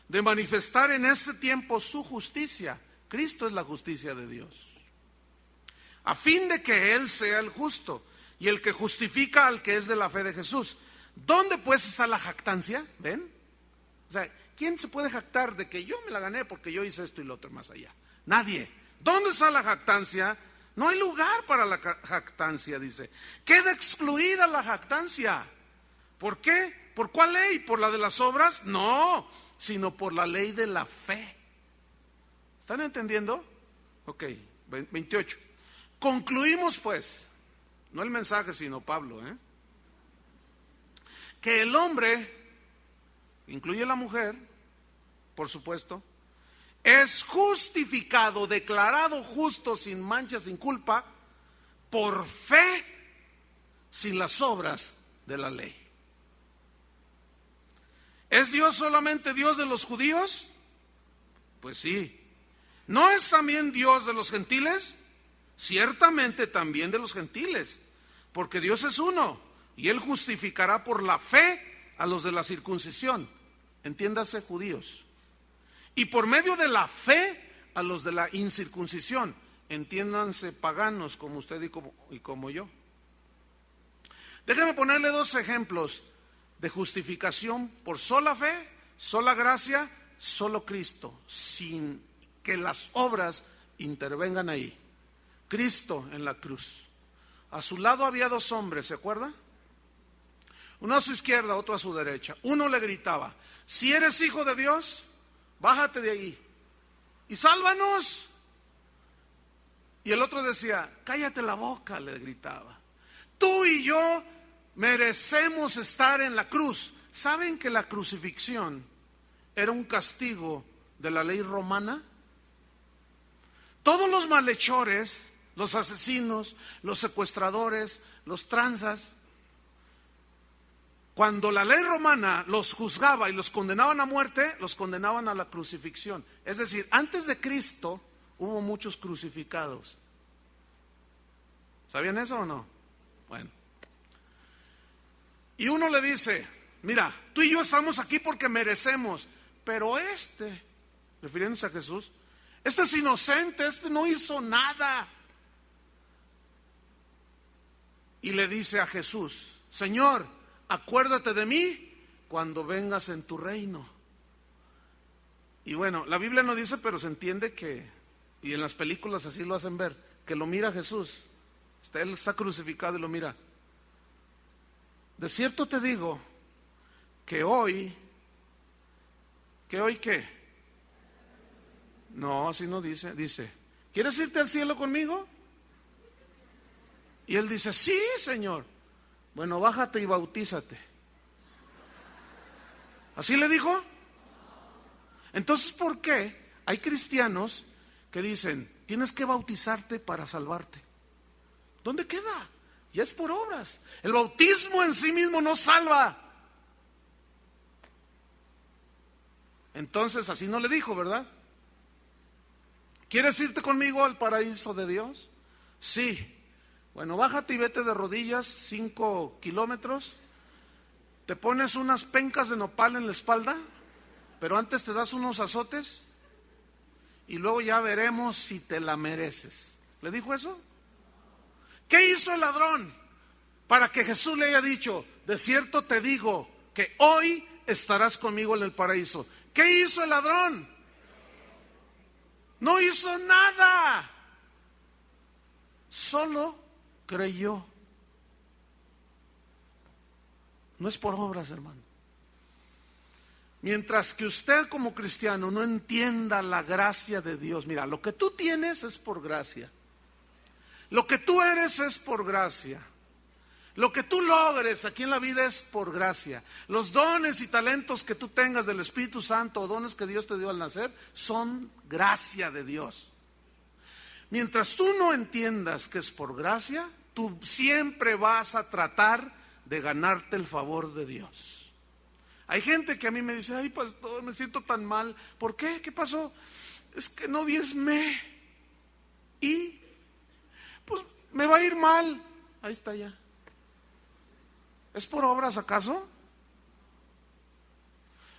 de manifestar en este tiempo su justicia. Cristo es la justicia de Dios, a fin de que Él sea el justo y el que justifica al que es de la fe de Jesús. ¿Dónde pues está la jactancia? ¿Ven? O sea, ¿quién se puede jactar de que yo me la gané porque yo hice esto y lo otro más allá? Nadie. ¿Dónde está la jactancia? No hay lugar para la jactancia, dice. Queda excluida la jactancia. ¿Por qué? ¿Por cuál ley? ¿Por la de las obras? No, sino por la ley de la fe. ¿Están entendiendo? Ok, 28. Concluimos pues, no el mensaje sino Pablo, que el hombre, incluye la mujer, por supuesto, es justificado, declarado justo, sin mancha, sin culpa, por fe, sin las obras de la ley. ¿Es Dios solamente Dios de los judíos? Pues sí. ¿No es también Dios de los gentiles? Ciertamente también de los gentiles, porque Dios es uno, y Él justificará por la fe a los de la circuncisión, entiéndase judíos, y por medio de la fe a los de la incircuncisión, entiéndanse paganos como usted y como yo. Déjeme ponerle dos ejemplos de justificación por sola fe, sola gracia, solo Cristo, sin que las obras intervengan ahí. Cristo en la cruz. A su lado había dos hombres, ¿se acuerda? Uno a su izquierda, otro a su derecha. Uno le gritaba: si eres hijo de Dios, bájate de ahí y sálvanos. Y el otro decía: cállate la boca, le gritaba. Tú y yo merecemos estar en la cruz. ¿Saben que la crucifixión era un castigo de la ley romana? Todos los malhechores, los asesinos, los secuestradores, los tranzas, cuando la ley romana los juzgaba y los condenaban a muerte, los condenaban a la crucifixión. Es decir, antes de Cristo hubo muchos crucificados. ¿Sabían eso o no? Bueno. Y uno le dice: mira, tú y yo estamos aquí porque merecemos, pero refiriéndose a Jesús, es inocente, no hizo nada. y le dice a Jesús: Señor, acuérdate de mí cuando vengas en tu reino. Y bueno, la Biblia no dice, pero se entiende que, y en las películas así lo hacen ver, que lo mira Jesús. Él está crucificado y lo mira. De cierto te digo que hoy ¿qué? No, así no dice. Dice: ¿quieres irte al cielo conmigo? Y él dice: sí, Señor. Bueno, bájate y bautízate. ¿Así le dijo? Entonces, ¿por qué hay cristianos que dicen: tienes que bautizarte para salvarte? ¿Dónde queda? Ya es por obras. El bautismo en sí mismo no salva. Entonces, así no le dijo, ¿verdad? ¿Quieres irte conmigo al paraíso de Dios? Sí. Bueno, bájate y vete de rodillas 5 kilómetros. Te pones unas pencas de nopal en la espalda, pero antes te das unos azotes y luego ya veremos si te la mereces. ¿Le dijo eso? ¿Qué hizo el ladrón para que Jesús le haya dicho: de cierto te digo que hoy estarás conmigo en el paraíso? ¿Qué hizo el ladrón? No hizo nada, solo creyó. No es por obras, hermano. Mientras que usted como cristiano no entienda la gracia de Dios, mira, lo que tú tienes es por gracia. Lo que tú eres es por gracia. Lo que tú logres aquí en la vida es por gracia. Los dones y talentos que tú tengas del Espíritu Santo, o dones que Dios te dio al nacer, son gracia de Dios. Mientras tú no entiendas que es por gracia, tú siempre vas a tratar de ganarte el favor de Dios. Hay gente que a mí me dice: ay, pastor, me siento tan mal. ¿Por qué? ¿Qué pasó? Es que no diezmé. Y pues me va a ir mal. Ahí está ya. ¿Es por obras acaso?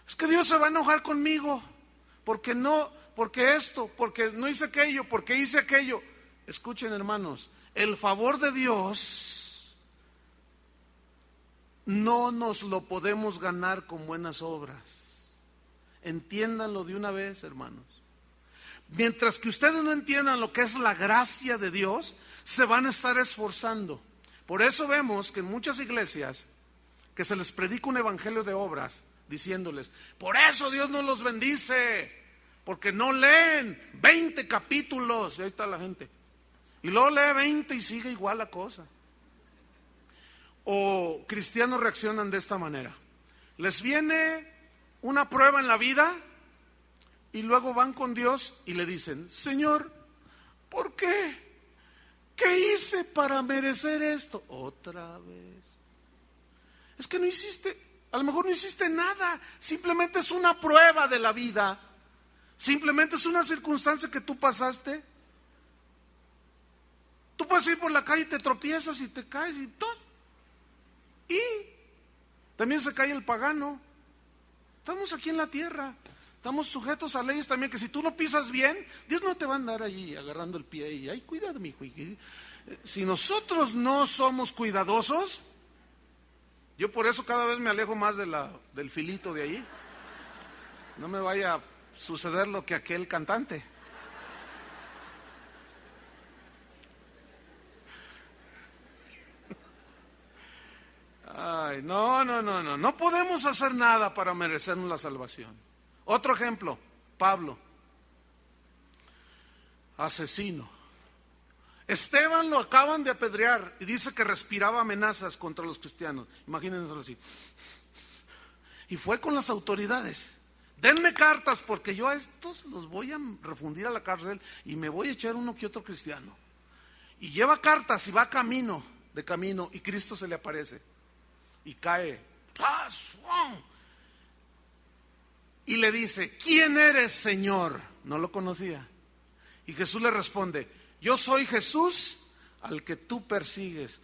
Es que Dios se va a enojar conmigo porque esto, porque no hice aquello, porque hice aquello. Escuchen, hermanos, el favor de Dios no nos lo podemos ganar con buenas obras. Entiéndanlo de una vez, hermanos. Mientras que ustedes no entiendan lo que es la gracia de Dios, se van a estar esforzando. Por eso vemos que en muchas iglesias que se les predica un evangelio de obras, diciéndoles: por eso Dios no los bendice, porque no leen 20 capítulos. Y ahí está la gente. Y luego lee 20 y sigue igual la cosa. O cristianos reaccionan de esta manera: les viene una prueba en la vida y luego van con Dios y le dicen: Señor, ¿por qué? ¿Qué hice para merecer esto? Otra vez. Es que no hiciste, a lo mejor no hiciste nada, simplemente es una prueba de la vida, simplemente es una circunstancia que tú pasaste. Tú puedes ir por la calle y te tropiezas y te caes y todo. Y también se cae el pagano. Estamos aquí en la tierra, estamos sujetos a leyes también, que si tú no pisas bien, Dios no te va a andar allí agarrando el pie y: ay, cuidado, mi hijo. Si nosotros no somos cuidadosos, yo por eso cada vez me alejo más del filito de allí. No me vaya a suceder lo que aquel cantante. Ay, no podemos hacer nada para merecernos la salvación. Otro ejemplo, Pablo, asesino. Esteban lo acaban de apedrear y dice que respiraba amenazas contra los cristianos. Imagínense así. Y fue con las autoridades: denme cartas porque yo a estos los voy a refundir a la cárcel y me voy a echar uno que otro cristiano. Y lleva cartas y va de camino, y Cristo se le aparece y cae. Y le dice: ¿quién eres, Señor? No lo conocía. Y Jesús le responde: yo soy Jesús al que tú persigues.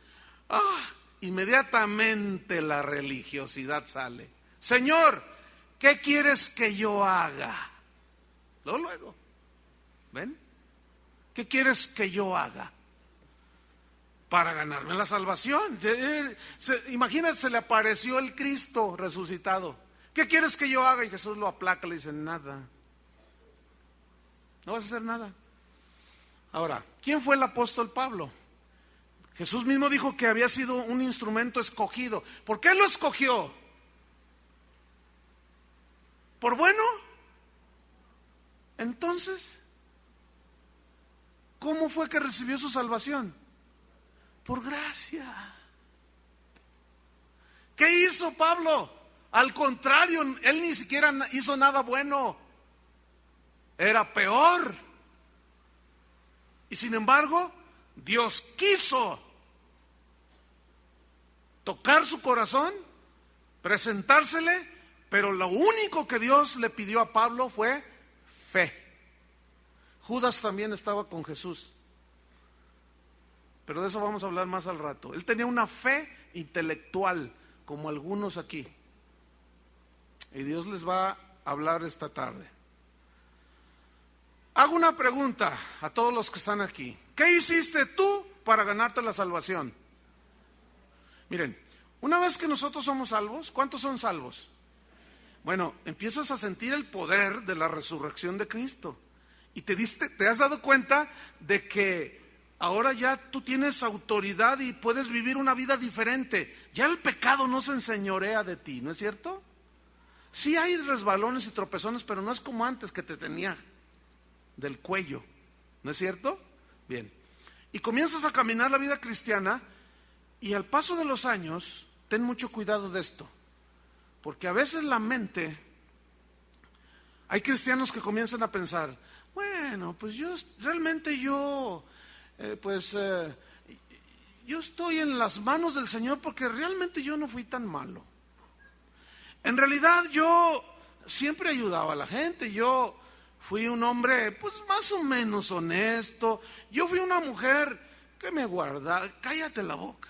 Inmediatamente la religiosidad sale. Señor, ¿qué quieres que yo haga? Luego, ¿ven? ¿Qué quieres que yo haga? para ganarme la salvación. Imagínate, se le apareció el Cristo resucitado. ¿Qué quieres que yo haga? Y Jesús lo aplaca, le dice, nada. No vas a hacer nada. Ahora, ¿quién fue el apóstol Pablo? Jesús mismo dijo que había sido un instrumento escogido. ¿Por qué lo escogió? ¿Por bueno? Entonces, ¿cómo fue que recibió su salvación? Por gracia. ¿Qué hizo Pablo? Al contrario, él ni siquiera hizo nada bueno. Era peor. Y sin embargo, Dios quiso tocar su corazón, presentársele, pero lo único que Dios le pidió a Pablo fue fe. Judas también estaba con Jesús, pero de eso vamos a hablar más al rato. Él tenía una fe intelectual, como algunos aquí, y Dios les va a hablar esta tarde. Hago una pregunta a todos los que están aquí. ¿Qué hiciste tú para ganarte la salvación? Miren, una vez que nosotros somos salvos, ¿cuántos son salvos? Bueno, empiezas a sentir el poder de la resurrección de Cristo. Y te has dado cuenta de que ahora ya tú tienes autoridad y puedes vivir una vida diferente. Ya el pecado no se enseñorea de ti, ¿no es cierto? Sí hay resbalones y tropezones, pero no es como antes, que te tenía del cuello, ¿no es cierto? Bien. Y comienzas a caminar la vida cristiana, y al paso de los años, ten mucho cuidado de esto, porque a veces la mente, hay cristianos que comienzan a pensar, bueno, pues yo estoy en las manos del Señor porque realmente yo no fui tan malo. En realidad yo siempre ayudaba a la gente, yo fui un hombre pues más o menos honesto, yo fui una mujer que me guardaba. Cállate la boca,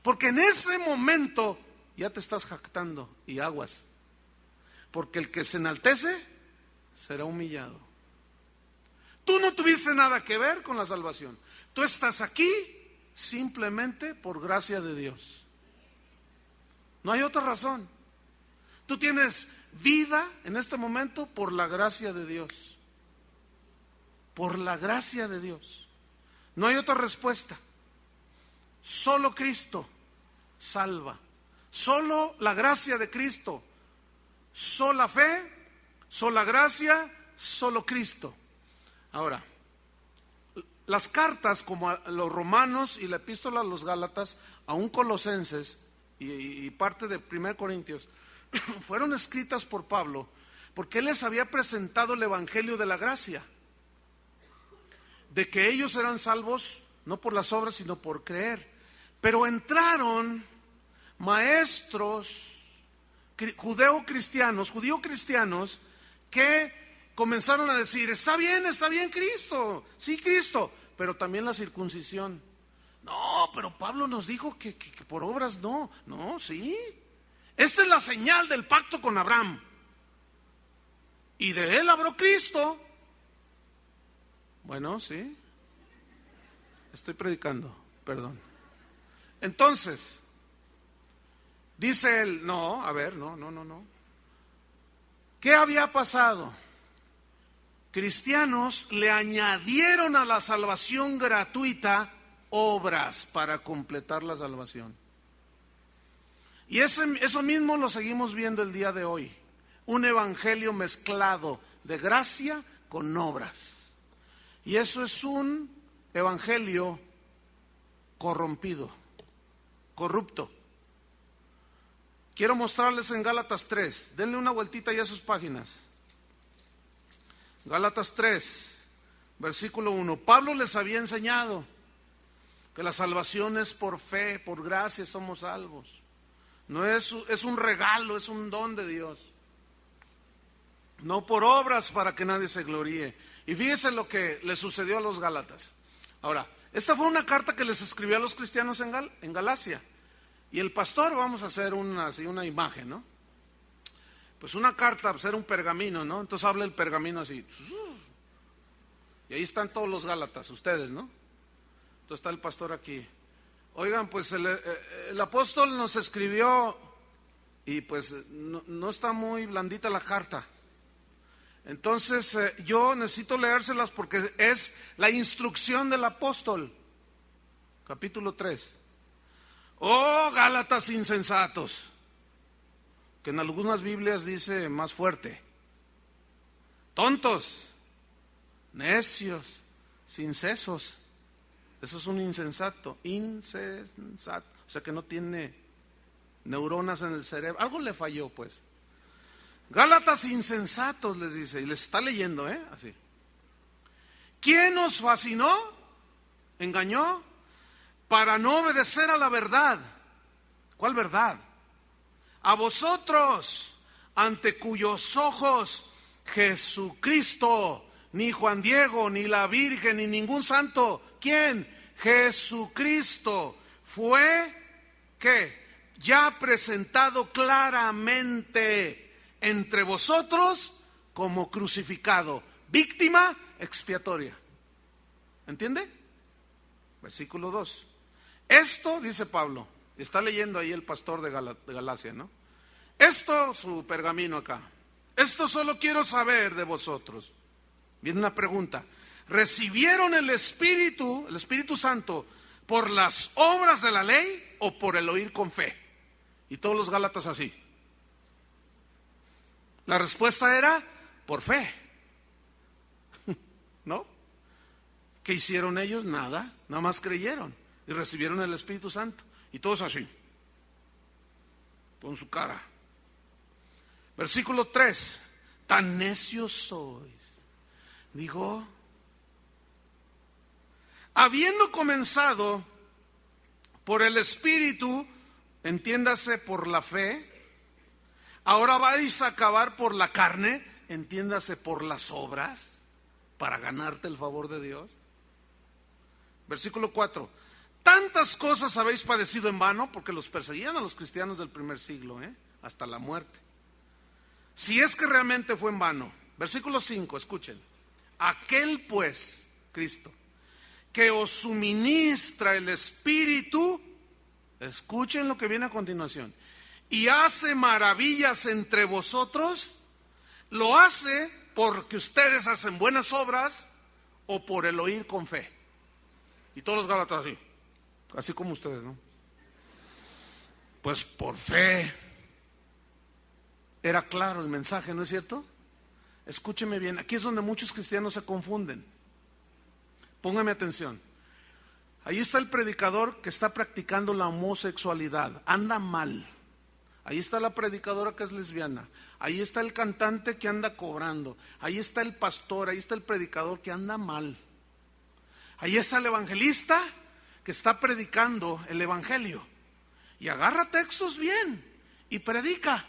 porque en ese momento ya te estás jactando, y aguas, porque el que se enaltece será humillado. Tú no tuviste nada que ver con la salvación, tú estás aquí simplemente por gracia de Dios. No hay otra razón. Tú tienes vida en este momento por la gracia de Dios. Por la gracia de Dios. No hay otra respuesta. Solo Cristo salva. Solo la gracia de Cristo. Sola fe, sola gracia, solo Cristo. Ahora, las cartas como a los Romanos y la epístola a los Gálatas, aún Colosenses y parte de 1 Corintios, fueron escritas por Pablo porque él les había presentado el evangelio de la gracia, de que ellos eran salvos no por las obras sino por creer. Pero entraron maestros judío-cristianos que comenzaron a decir, está bien Cristo, sí Cristo, pero también la circuncisión. No, pero Pablo nos dijo que por obras no, sí. Esta es la señal del pacto con Abraham. Y de él habló Cristo. Bueno, sí. Estoy predicando, perdón. Entonces, dice él, no. ¿Qué había pasado? Cristianos le añadieron a la salvación gratuita obras para completar la salvación. Y eso mismo lo seguimos viendo el día de hoy. Un evangelio mezclado de gracia con obras. Y eso es un evangelio corrompido, corrupto. Quiero mostrarles en Gálatas 3. Denle una vueltita ya a sus páginas. Gálatas 3, versículo 1. Pablo les había enseñado que la salvación es por fe, por gracia somos salvos. No es un regalo, es un don de Dios. No por obras para que nadie se gloríe. Y fíjense lo que le sucedió a los Gálatas. Ahora, esta fue una carta que les escribió a los cristianos en Galacia. Y el pastor, vamos a hacer una imagen, ¿no? Pues una carta, pues era un pergamino, ¿no? Entonces habla el pergamino así. Y ahí están todos los Gálatas, ustedes, ¿no? Entonces está el pastor aquí. Oigan, pues el apóstol nos escribió y pues no está muy blandita la carta. Entonces yo necesito leérselas porque es la instrucción del apóstol. Capítulo 3. Oh, Gálatas insensatos, que en algunas Biblias dice más fuerte. Tontos, necios, sin sesos. Eso es un insensato, o sea que no tiene neuronas en el cerebro, algo le falló pues. Gálatas insensatos les dice, y les está leyendo, así. ¿Quién os fascinó? ¿Engañó? Para no obedecer a la verdad. ¿Cuál verdad? A vosotros, ante cuyos ojos Jesucristo, ni Juan Diego, ni la Virgen, ni ningún santo, ¿quién? Jesucristo fue, ¿qué? Ya presentado claramente entre vosotros como crucificado, víctima expiatoria. ¿Entiende? Versículo 2. Esto, dice Pablo, está leyendo ahí el pastor de Galacia, ¿no? Esto, su pergamino acá. Esto solo quiero saber de vosotros. Viene una pregunta. ¿Recibieron el Espíritu Santo, por las obras de la ley o por el oír con fe? Y todos los gálatas así. La respuesta era por fe. ¿No? ¿Qué hicieron ellos? Nada más creyeron y recibieron el Espíritu Santo. Y todos así, con su cara. Versículo 3. Tan necios sois. Digo, habiendo comenzado por el Espíritu, entiéndase por la fe, ahora vais a acabar por la carne, entiéndase por las obras, para ganarte el favor de Dios. Versículo 4. Tantas cosas habéis padecido en vano, porque los perseguían a los cristianos del primer siglo, hasta la muerte. Si es que realmente fue en vano. Versículo 5, escuchen. Aquel pues, Cristo, que os suministra el Espíritu, escuchen lo que viene a continuación, y hace maravillas entre vosotros, lo hace porque ustedes hacen buenas obras o por el oír con fe. Y todos los gálatas así como ustedes, ¿no? Pues por fe. Era claro el mensaje, ¿no es cierto? Escúcheme bien, aquí es donde muchos cristianos se confunden. Póngame atención. Ahí está el predicador que está practicando la homosexualidad, anda mal. Ahí está la predicadora que es lesbiana. Ahí está el cantante que anda cobrando. Ahí está el pastor, ahí está el predicador que anda mal. Ahí está el evangelista que está predicando el evangelio. Y agarra textos bien y predica.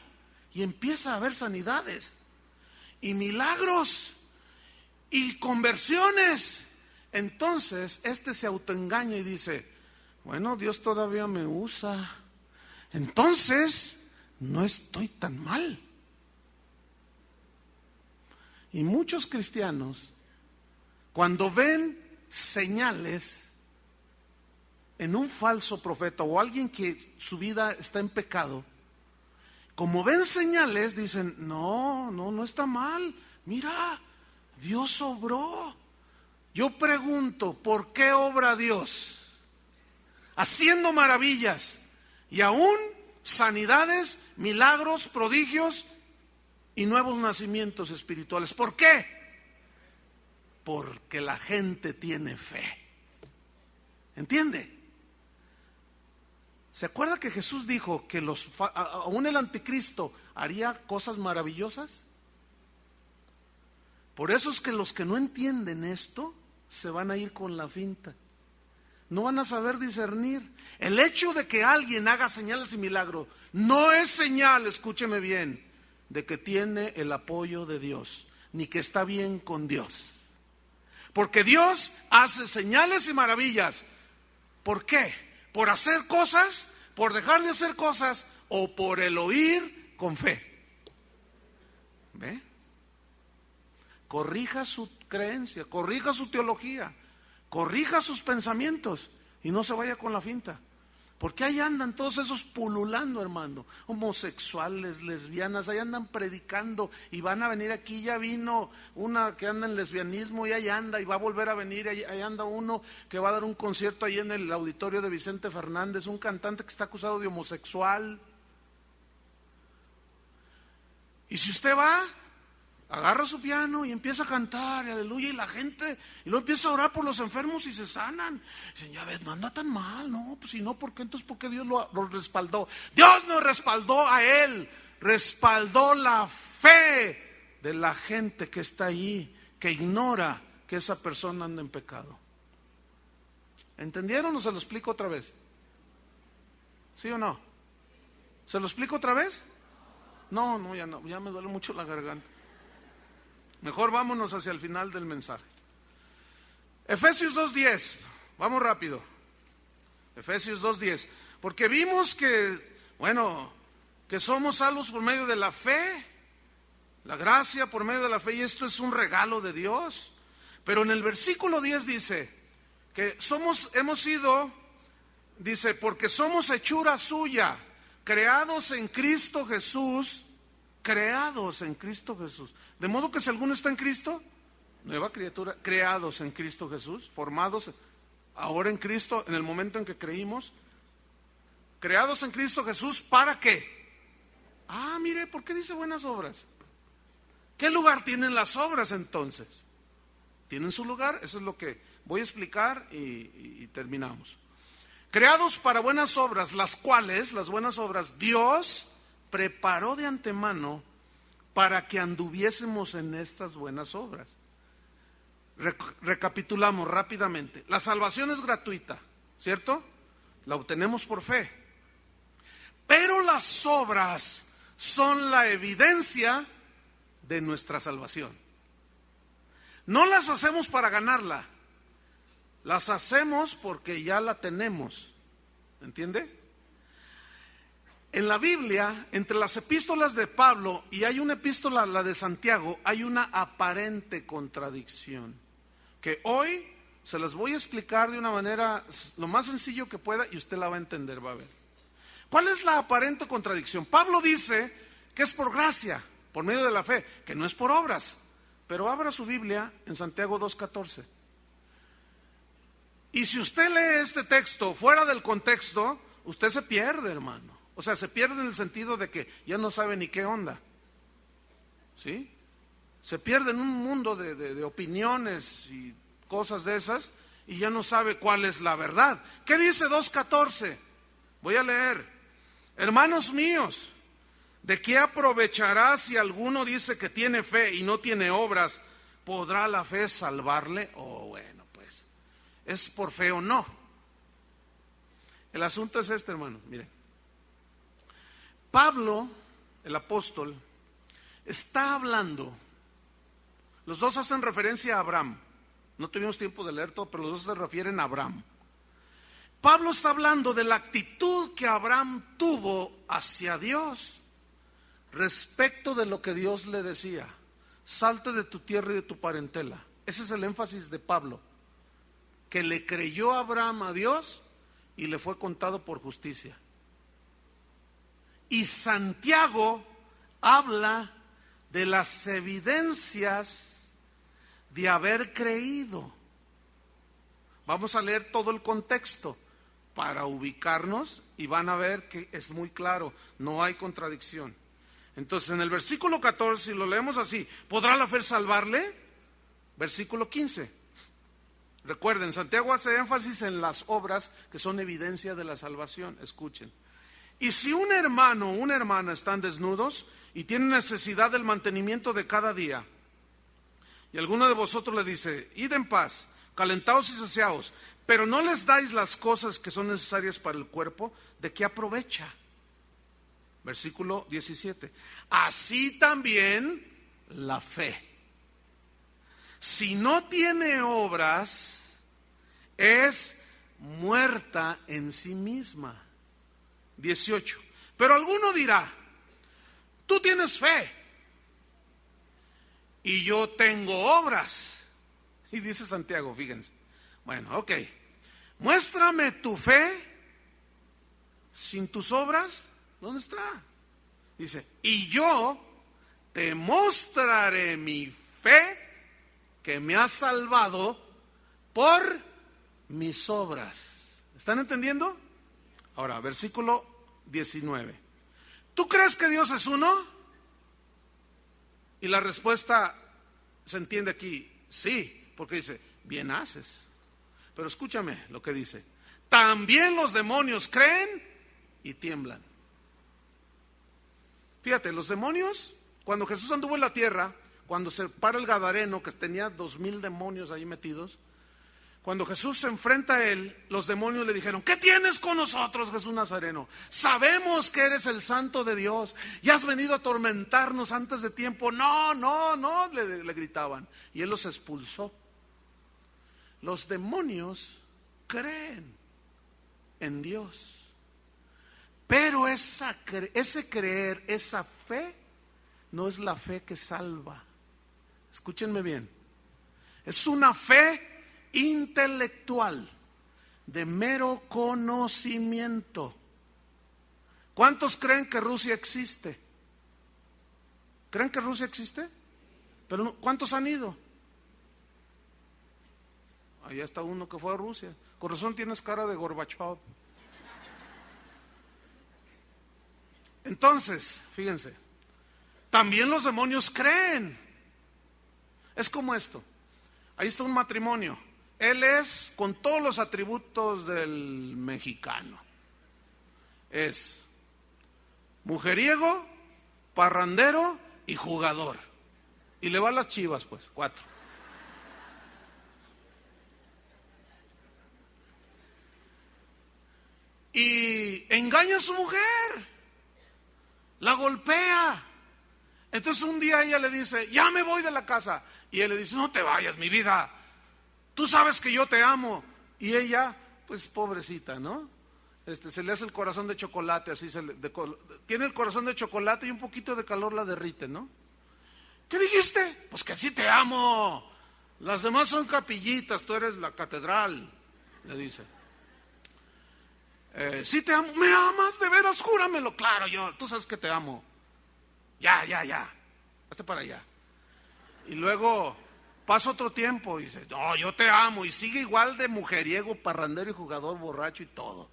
Y empieza a haber sanidades y milagros y conversiones. Entonces se autoengaña y dice, bueno, Dios todavía me usa, entonces no estoy tan mal. Y muchos cristianos, cuando ven señales en un falso profeta o alguien que su vida está en pecado, como ven señales, dicen, no está mal, mira, Dios obró. Yo pregunto, ¿por qué obra Dios? Haciendo maravillas y aún sanidades, milagros, prodigios y nuevos nacimientos espirituales. ¿Por qué? Porque la gente tiene fe. ¿Entiende? ¿Se acuerda que Jesús dijo que aún el anticristo haría cosas maravillosas? Por eso es que los que no entienden esto se van a ir con la finta. No van a saber discernir. El hecho de que alguien haga señales y milagros no es señal, escúcheme bien, de que tiene el apoyo de Dios, ni que está bien con Dios. Porque Dios hace señales y maravillas. ¿Por qué? ¿Por hacer cosas? ¿Por dejar de hacer cosas? ¿O por el oír con fe? ¿Ve? Corrija su creencia, corrija su teología, corrija sus pensamientos y no se vaya con la finta. Porque ahí andan todos esos pululando, hermano, homosexuales, lesbianas, ahí andan predicando y van a venir aquí. Ya vino una que anda en lesbianismo y ahí anda, y va a volver a venir. Ahí anda uno que va a dar un concierto ahí en el auditorio de Vicente Fernández, un cantante que está acusado de homosexual. Y si usted va, agarra su piano y empieza a cantar, y aleluya, y la gente, y luego empieza a orar por los enfermos y se sanan. Dicen, ya ves, no anda tan mal, no, pues si no, ¿por qué entonces? ¿Por qué Dios lo respaldó? Dios no respaldó a él, respaldó la fe de la gente que está ahí, que ignora que esa persona anda en pecado. ¿Entendieron o se lo explico otra vez? ¿Sí o no? ¿Se lo explico otra vez? No, ya me duele mucho la garganta. Mejor vámonos hacia el final del mensaje. Efesios 2:10, vamos rápido. Efesios 2:10, porque vimos que, que somos salvos por medio de la fe, la gracia por medio de la fe, y esto es un regalo de Dios. Pero en el versículo 10 dice que hemos sido, dice, porque somos hechura suya, creados en Cristo Jesús. Creados en Cristo Jesús. De modo que si alguno está en Cristo, nueva criatura, creados en Cristo Jesús, formados ahora en Cristo, en el momento en que creímos, creados en Cristo Jesús, ¿para qué? Mire, ¿por qué dice buenas obras? ¿Qué lugar tienen las obras entonces? ¿Tienen su lugar? Eso es lo que voy a explicar y terminamos. Creados para buenas obras, las cuales, las buenas obras, Dios preparó de antemano para que anduviésemos en estas buenas obras. Recapitulamos rápidamente. La salvación es gratuita, ¿cierto? La obtenemos por fe. Pero las obras son la evidencia de nuestra salvación. No las hacemos para ganarla, las hacemos porque ya la tenemos. ¿Entiende? En la Biblia, entre las epístolas de Pablo y hay una epístola, la de Santiago, hay una aparente contradicción que hoy se las voy a explicar de una manera lo más sencillo que pueda y usted la va a entender, va a ver. ¿Cuál es la aparente contradicción? Pablo dice que es por gracia, por medio de la fe, que no es por obras. Pero abra su Biblia en Santiago 2:14. Y si usted lee este texto fuera del contexto, usted se pierde, hermano. O sea, se pierde en el sentido de que ya no sabe ni qué onda. ¿Sí? Se pierde en un mundo de opiniones y cosas de esas y ya no sabe cuál es la verdad. ¿Qué dice 2:14? Voy a leer. Hermanos míos, ¿de qué aprovechará si alguno dice que tiene fe y no tiene obras? ¿Podrá la fe salvarle? Bueno, pues, ¿es por fe o no? El asunto es este, hermano, miren. Pablo, el apóstol, está hablando, los dos hacen referencia a Abraham, no tuvimos tiempo de leer todo, pero los dos se refieren a Abraham. Pablo está hablando de la actitud que Abraham tuvo hacia Dios respecto de lo que Dios le decía: salte de tu tierra y de tu parentela. Ese es el énfasis de Pablo, que le creyó Abraham a Dios y le fue contado por justicia. Y Santiago habla de las evidencias de haber creído. Vamos a leer todo el contexto para ubicarnos y van a ver que es muy claro, no hay contradicción. Entonces en el versículo 14, si lo leemos así, ¿podrá la fe salvarle? Versículo 15. Recuerden, Santiago hace énfasis en las obras que son evidencia de la salvación. Escuchen. Y si un hermano o una hermana están desnudos y tienen necesidad del mantenimiento de cada día, y alguno de vosotros le dice: id en paz, calentaos y saciaos, pero no les dais las cosas que son necesarias para el cuerpo, ¿de qué aprovecha? Versículo 17. Así también la fe, si no tiene obras, es muerta en sí misma. 18. Pero alguno dirá: tú tienes fe y yo tengo obras. Y dice Santiago, fíjense, Bueno, ok. Muéstrame tu fe sin tus obras. ¿Dónde está? Dice, y yo te mostraré mi fe que me ha salvado por mis obras. ¿Están entendiendo? Ahora, versículo 19. ¿Tú crees que Dios es uno? Y la respuesta se entiende aquí, sí, porque dice, bien haces. Pero escúchame lo que dice. También los demonios creen y tiemblan. Fíjate, los demonios, cuando Jesús anduvo en la tierra, cuando se para el Gadareno, que tenía 2000 demonios ahí metidos, cuando Jesús se enfrenta a él, los demonios le dijeron, ¿qué tienes con nosotros, Jesús Nazareno? Sabemos que eres el Santo de Dios y has venido a atormentarnos antes de tiempo. No, le gritaban. Y él los expulsó. Los demonios creen en Dios. Pero ese creer, esa fe, no es la fe que salva. Escúchenme bien. Es una fe intelectual, de mero conocimiento. ¿Cuántos creen que Rusia existe? ¿Creen que Rusia existe? Pero ¿cuántos han ido? Ahí está uno que fue a Rusia. Con razón tienes cara de Gorbachev. Entonces, fíjense, también los demonios creen. Es como esto. Ahí está un matrimonio. Él es con todos los atributos del mexicano. Es mujeriego, parrandero y jugador. Y le va a las Chivas, pues, 4. Y engaña a su mujer. La golpea. Entonces un día ella le dice, ya me voy de la casa. Y él le dice, no te vayas, mi vida. Tú sabes que yo te amo. Y ella, pues pobrecita, ¿no? Se le hace el corazón de chocolate, así tiene el corazón de chocolate y un poquito de calor la derrite, ¿no? ¿Qué dijiste? Pues que sí te amo. Las demás son capillitas, tú eres la catedral, le dice. Sí te amo. ¿Me amas de veras? Júramelo. Claro, tú sabes que te amo. Ya. Hazte para allá. Y luego pasa otro tiempo y dice, no, yo te amo. Y sigue igual de mujeriego, parrandero y jugador, borracho y todo.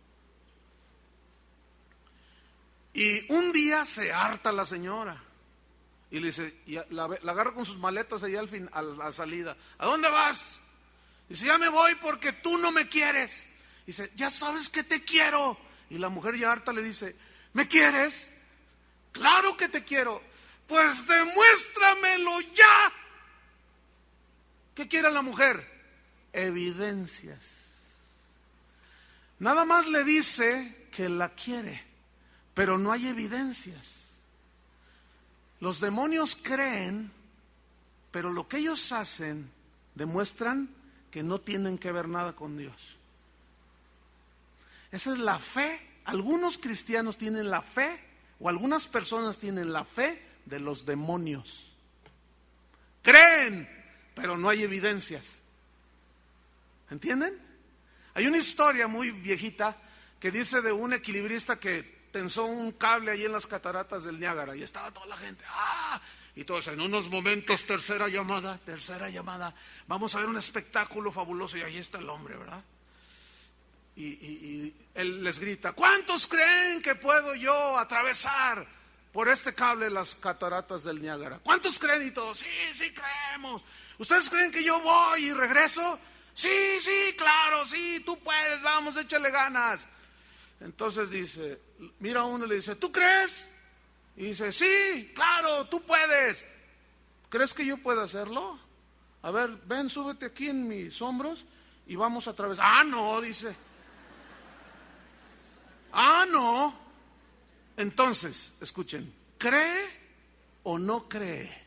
Y un día se harta la señora. Y le dice, la agarra con sus maletas allá a la salida. ¿A dónde vas? Dice, ya me voy porque tú no me quieres. Dice, ya sabes que te quiero. Y la mujer ya harta le dice, ¿me quieres? Claro que te quiero. Pues demuéstramelo ya. ¿Qué quiere la mujer? Evidencias. Nada más le dice que la quiere, pero no hay evidencias. Los demonios creen, pero lo que ellos hacen demuestran que no tienen que ver nada con Dios. Esa es la fe. Algunos cristianos tienen la fe, o algunas personas tienen la fe de los demonios. Creen, pero no hay evidencias. ¿Entienden? Hay una historia muy viejita que dice de un equilibrista que tensó un cable ahí en las cataratas del Niágara y estaba toda la gente, y todos en unos momentos, tercera llamada, vamos a ver un espectáculo fabuloso, y ahí está el hombre, ¿verdad? Y él les grita, ¿cuántos creen que puedo yo atravesar por este cable las cataratas del Niágara? ¿Cuántos creen? Y todos, sí creemos. ¿Ustedes creen que yo voy y regreso? Sí, claro, sí, tú puedes, vamos, échale ganas. Entonces dice, mira a uno y le dice, ¿tú crees? Y dice, sí, claro, tú puedes. ¿Crees que yo pueda hacerlo? A ver, ven, súbete aquí en mis hombros y vamos a atravesar. No, dice. No. Entonces, escuchen, ¿cree o no cree?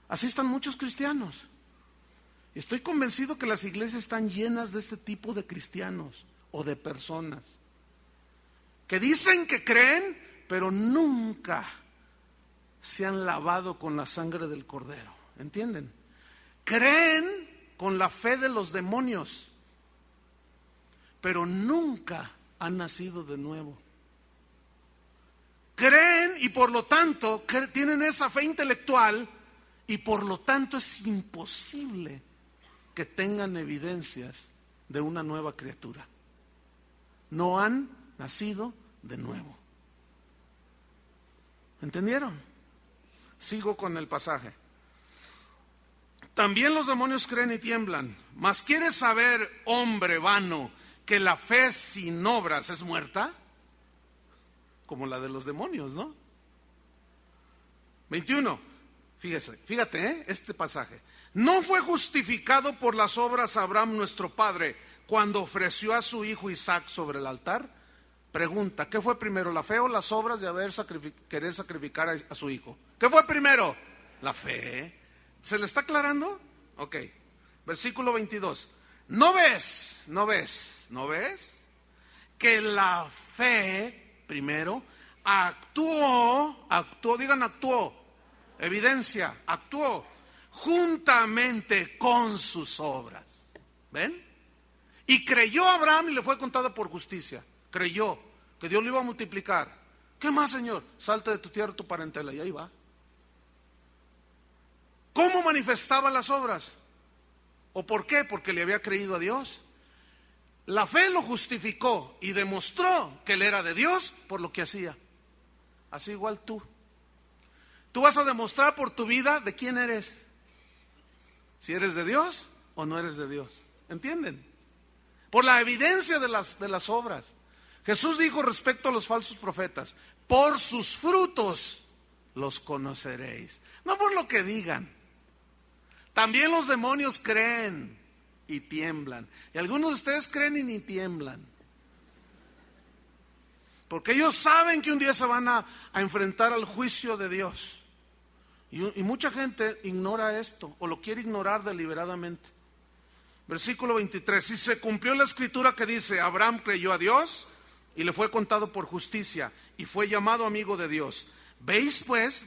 Así están muchos cristianos. Estoy convencido que las iglesias están llenas de este tipo de cristianos o de personas que dicen que creen, pero nunca se han lavado con la sangre del Cordero. ¿Entienden? creen con la fe de los demonios, pero nunca han nacido de nuevo. Creen y por lo tanto tienen esa fe intelectual y por lo tanto es imposible que tengan evidencias de una nueva criatura. No han nacido de nuevo. ¿Entendieron? Sigo con el pasaje. También los demonios creen y tiemblan. Mas ¿quieres saber, hombre vano, que la fe sin obras es muerta? Como la de los demonios, ¿no? 21. Fíjate, este pasaje. ¿No fue justificado por las obras Abraham nuestro padre cuando ofreció a su hijo Isaac sobre el altar? Pregunta, ¿qué fue primero, la fe o las obras de querer sacrificar a su hijo? ¿Qué fue primero? La fe. ¿Se le está aclarando? Ok. Versículo 22. ¿No ves que la fe primero actuó, evidencia, actuó juntamente con sus obras? ¿Ven? Y creyó Abraham y le fue contado por justicia. Creyó que Dios lo iba a multiplicar. ¿Qué más, Señor? Salte de tu tierra, tu parentela, y ahí va. ¿Cómo manifestaba las obras? ¿O por qué? Porque le había creído a Dios. La fe lo justificó y demostró que él era de Dios por lo que hacía. Así igual tú. Tú vas a demostrar por tu vida de quién eres. Si eres de Dios o no eres de Dios. ¿Entienden? Por la evidencia de las obras. Jesús dijo respecto a los falsos profetas: por sus frutos los conoceréis. No por lo que digan. También los demonios creen y tiemblan. Y algunos de ustedes creen y ni tiemblan. Porque ellos saben que un día se van a enfrentar al juicio de Dios. Y mucha gente ignora esto o lo quiere ignorar deliberadamente. Versículo 23. Y se cumplió la escritura que dice: Abraham creyó a Dios y le fue contado por justicia y fue llamado amigo de Dios.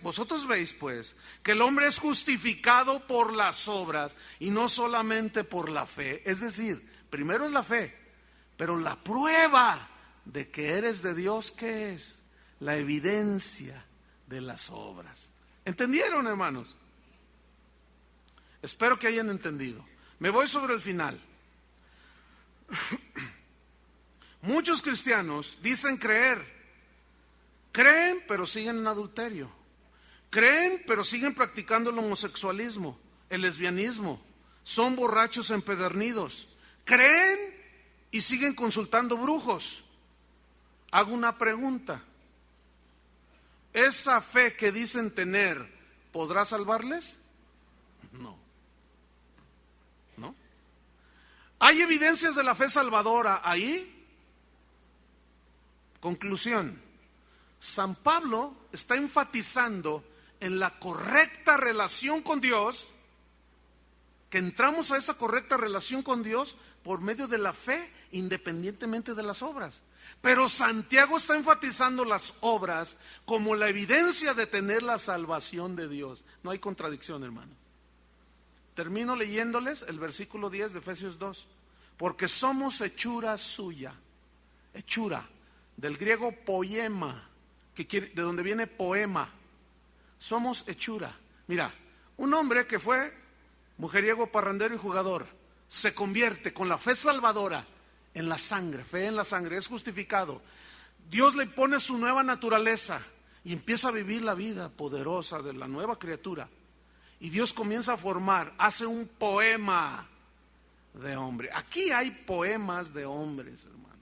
Vosotros veis pues, que el hombre es justificado por las obras y no solamente por la fe. Es decir, primero es la fe, pero la prueba de que eres de Dios, ¿qué es? La evidencia de las obras. ¿Entendieron, hermanos? Espero que hayan entendido. Me voy sobre el final. Muchos cristianos dicen creer. Creen, pero siguen en adulterio. Creen, pero siguen practicando el homosexualismo, el lesbianismo. Son borrachos empedernidos. Creen y siguen consultando brujos. Hago una pregunta. ¿Esa fe que dicen tener podrá salvarles? No. ¿No? ¿Hay evidencias de la fe salvadora ahí? Conclusión. San Pablo está enfatizando en la correcta relación con Dios, que entramos a esa correcta relación con Dios por medio de la fe, independientemente de las obras. Pero Santiago está enfatizando las obras como la evidencia de tener la salvación de Dios. No hay contradicción, hermano. Termino leyéndoles el versículo 10 de Efesios 2. Porque somos hechura suya. Hechura, del griego poema, de donde viene poema. Somos hechura. Mira, un hombre que fue mujeriego, parrandero y jugador, se convierte con la fe salvadora en la sangre, fe en la sangre, es justificado. Dios le pone su nueva naturaleza y empieza a vivir la vida poderosa de la nueva criatura. Y Dios comienza a formar, hace un poema de hombre. Aquí hay poemas de hombres, hermano,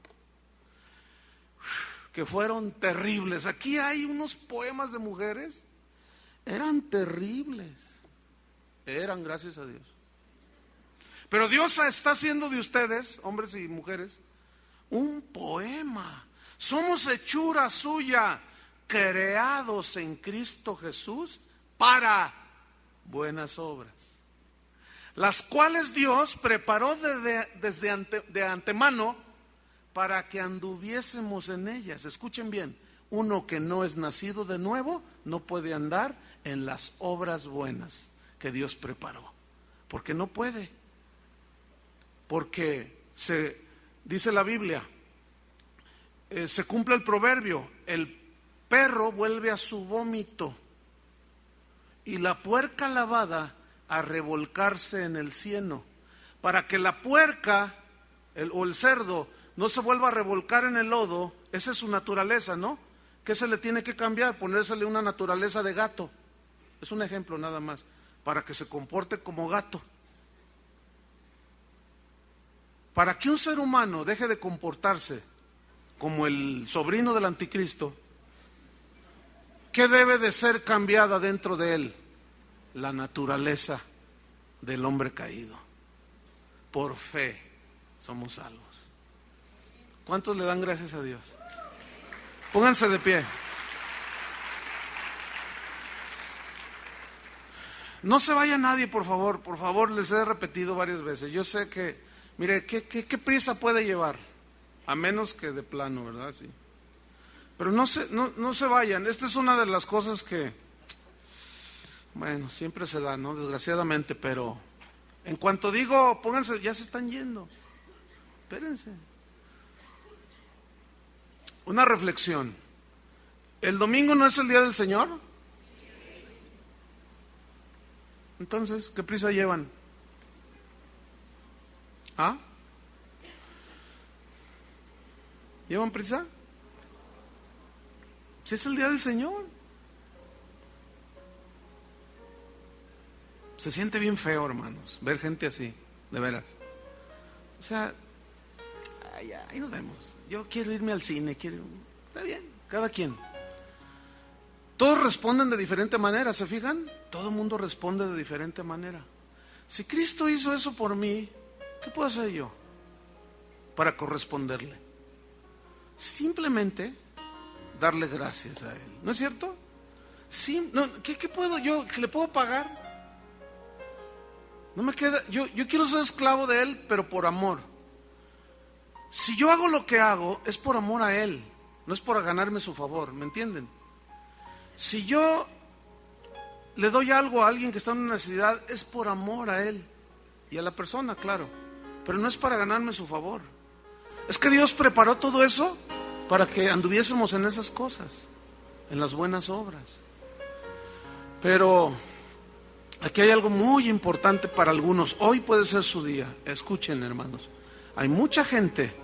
que fueron terribles. Aquí hay unos poemas de mujeres, eran terribles. Eran, gracias a Dios. Pero Dios está haciendo de ustedes, hombres y mujeres, un poema. Somos hechura suya, creados en Cristo Jesús para buenas obras, las cuales Dios preparó de antemano para que anduviésemos en ellas. Escuchen bien, uno que no es nacido de nuevo no puede andar en las obras buenas que Dios preparó. Porque no puede. Porque dice la Biblia, se cumple el proverbio, el perro vuelve a su vómito y la puerca lavada a revolcarse en el cieno. Para que la puerca o el cerdo no se vuelva a revolcar en el lodo, esa es su naturaleza, ¿no? ¿Qué se le tiene que cambiar? Ponérsele una naturaleza de gato. Es un ejemplo nada más, para que se comporte como gato. Para que un ser humano deje de comportarse como el sobrino del anticristo, ¿qué debe de ser cambiada dentro de él? La naturaleza del hombre caído. Por fe somos salvos. ¿Cuántos le dan gracias a Dios? Pónganse de pie. No se vaya nadie, por favor, les he repetido varias veces. Yo sé que, mire, ¿qué prisa puede llevar? A menos que de plano, ¿verdad? Sí. Pero no se vayan. Esta es una de las cosas que, bueno, siempre se da, ¿no? Desgraciadamente, pero en cuanto digo, pónganse, ya se están yendo. Espérense. Una reflexión. ¿El domingo no es el día del Señor? Entonces, ¿qué prisa llevan? ¿Ah? ¿Llevan prisa? Si es el día del Señor. Se siente bien feo, hermanos, ver gente así, de veras. O sea, ahí nos vemos. Yo quiero irme al cine, está bien, cada quien. Todos responden de diferente manera, ¿se fijan? Todo el mundo responde de diferente manera. Si Cristo hizo eso por mí, ¿qué puedo hacer yo para corresponderle? Simplemente darle gracias a Él. ¿No es cierto? Sí, no, ¿qué puedo yo? ¿Le puedo pagar? No me queda, yo quiero ser esclavo de Él, pero por amor. Si yo hago lo que hago, es por amor a Él, no es por ganarme su favor, ¿me entienden? Si yo le doy algo a alguien que está en una necesidad, es por amor a Él y a la persona, claro, pero no es para ganarme su favor. Es que Dios preparó todo eso para que anduviésemos en esas cosas, en las buenas obras. Pero aquí hay algo muy importante para algunos. Hoy puede ser su día. Escuchen, hermanos. Hay mucha gente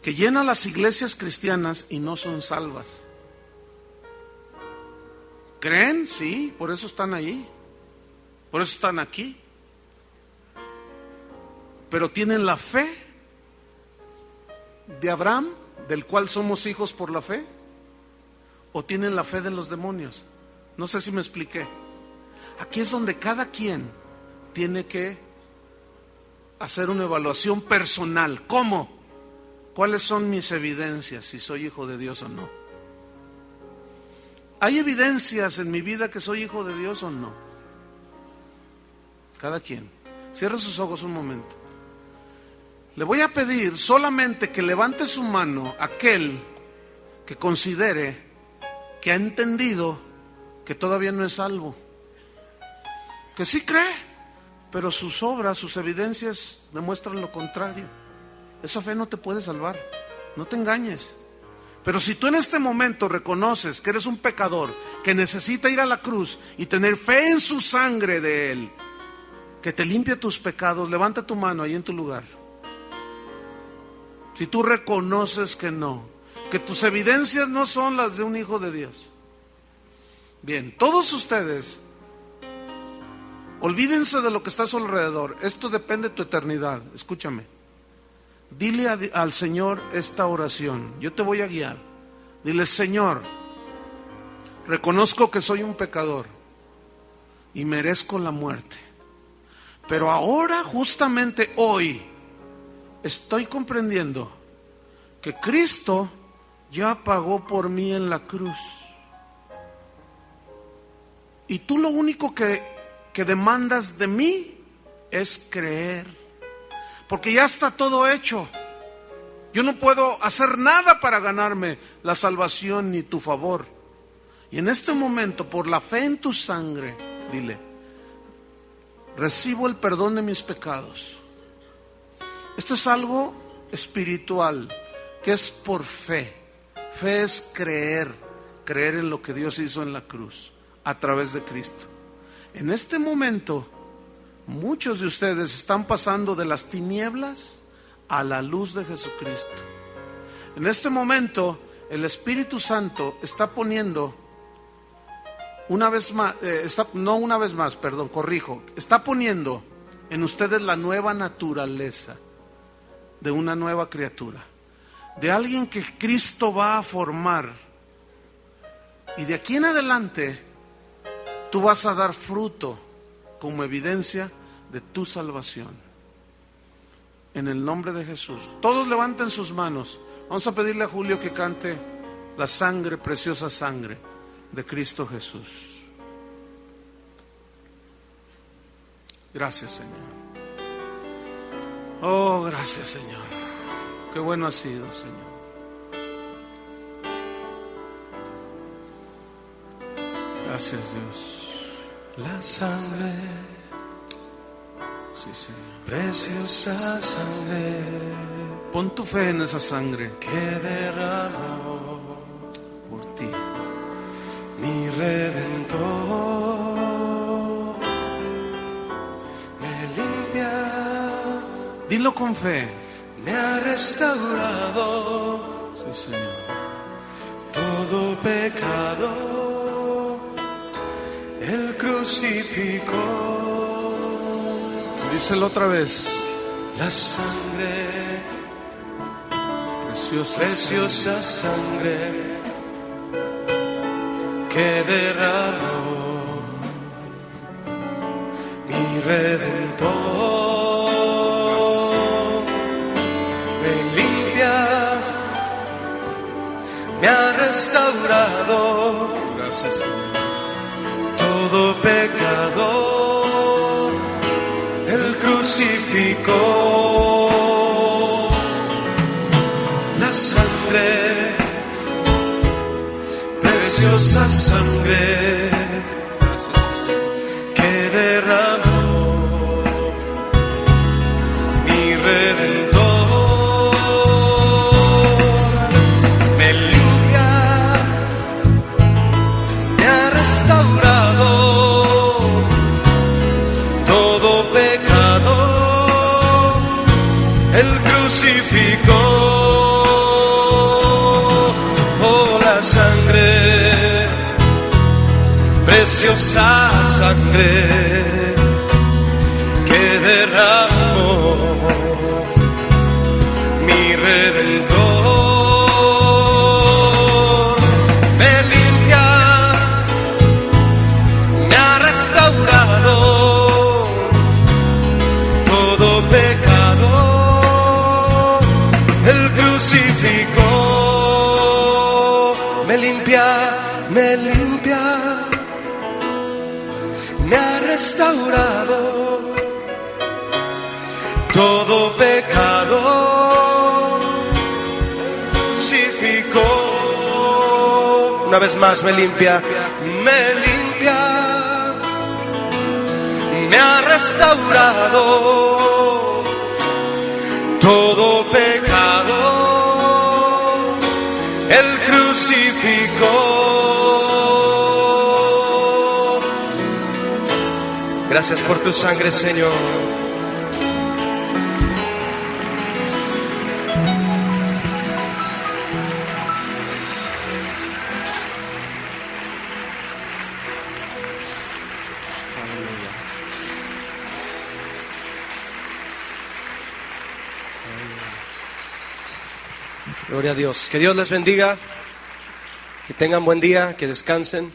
que llena las iglesias cristianas y no son salvas. ¿Creen? Sí, por eso están ahí. Por eso están aquí. Pero tienen la fe de Abraham, del cual somos hijos por la fe, o tienen la fe de los demonios. No sé si me expliqué. Aquí es donde cada quien tiene que hacer una evaluación personal. ¿Cómo? ¿Cuáles son mis evidencias si soy hijo de Dios o no? ¿Hay evidencias en mi vida que soy hijo de Dios o no? Cada quien. Cierre sus ojos un momento. Le voy a pedir solamente que levante su mano aquel que considere que ha entendido que todavía no es salvo. Que sí cree, pero sus obras, sus evidencias demuestran lo contrario. Esa fe no te puede salvar, no te engañes. Pero si tú en este momento reconoces que eres un pecador, que necesita ir a la cruz y tener fe en su sangre de Él, que te limpie tus pecados, levanta tu mano ahí en tu lugar. Si tú reconoces que no, que tus evidencias no son las de un hijo de Dios. Bien, todos ustedes, olvídense de lo que está a su alrededor. Esto depende de tu eternidad. Escúchame. Dile al Señor esta oración. Yo te voy a guiar. Dile: Señor, reconozco que soy un pecador y merezco la muerte. Pero ahora, justamente hoy, estoy comprendiendo que Cristo ya pagó por mí en la cruz. Y tú lo único que demandas de mí es creer. Porque ya está todo hecho. Yo no puedo hacer nada para ganarme la salvación ni tu favor. Y en este momento, por la fe en tu sangre, dile: recibo el perdón de mis pecados. Esto es algo espiritual, que es por fe. Fe es creer en lo que Dios hizo en la cruz, a través de Cristo. En este momento, muchos de ustedes están pasando de las tinieblas a la luz de Jesucristo. En este momento, el Espíritu Santo está poniendo, está poniendo en ustedes la nueva naturaleza de una nueva criatura, de alguien que Cristo va a formar. Y de aquí en adelante, tú vas a dar fruto como evidencia de tu salvación. En el nombre de Jesús. Todos levanten sus manos. Vamos a pedirle a Julio que cante la sangre, preciosa sangre de Cristo Jesús. Gracias, Señor. Oh, gracias, Señor. Qué bueno ha sido, Señor. Gracias, Dios. La sangre, Sí, Señor. preciosa sangre Pon tu fe en esa sangre que derramó por ti. mi Redentor, me limpia, Dilo con fe. me ha restaurado Sí, Señor. todo pecado, Él crucificó. Díselo otra vez. La sangre, Preciosa, preciosa sangre que derramó mi Redentor, me limpia, me ha restaurado Gracias, Señor. todo pecado, Él crucificó. La sangre, preciosa sangre que derramó mi Redentor, me limpia, me ha restaurado todo pecado, Él crucificó. Oh, la sangre, preciosa sangre que derramó mi Redentor, me limpia, me ha restaurado todo pecado, Él crucificó. Me limpia, me limpia, me ha restaurado todo pecado, crucificó. Una vez más, me limpia, me limpia, me ha restaurado todo pecado, Él crucificó. Gracias por tu sangre, Señor. Gloria a Dios. Que Dios les bendiga. Que tengan buen día, que descansen.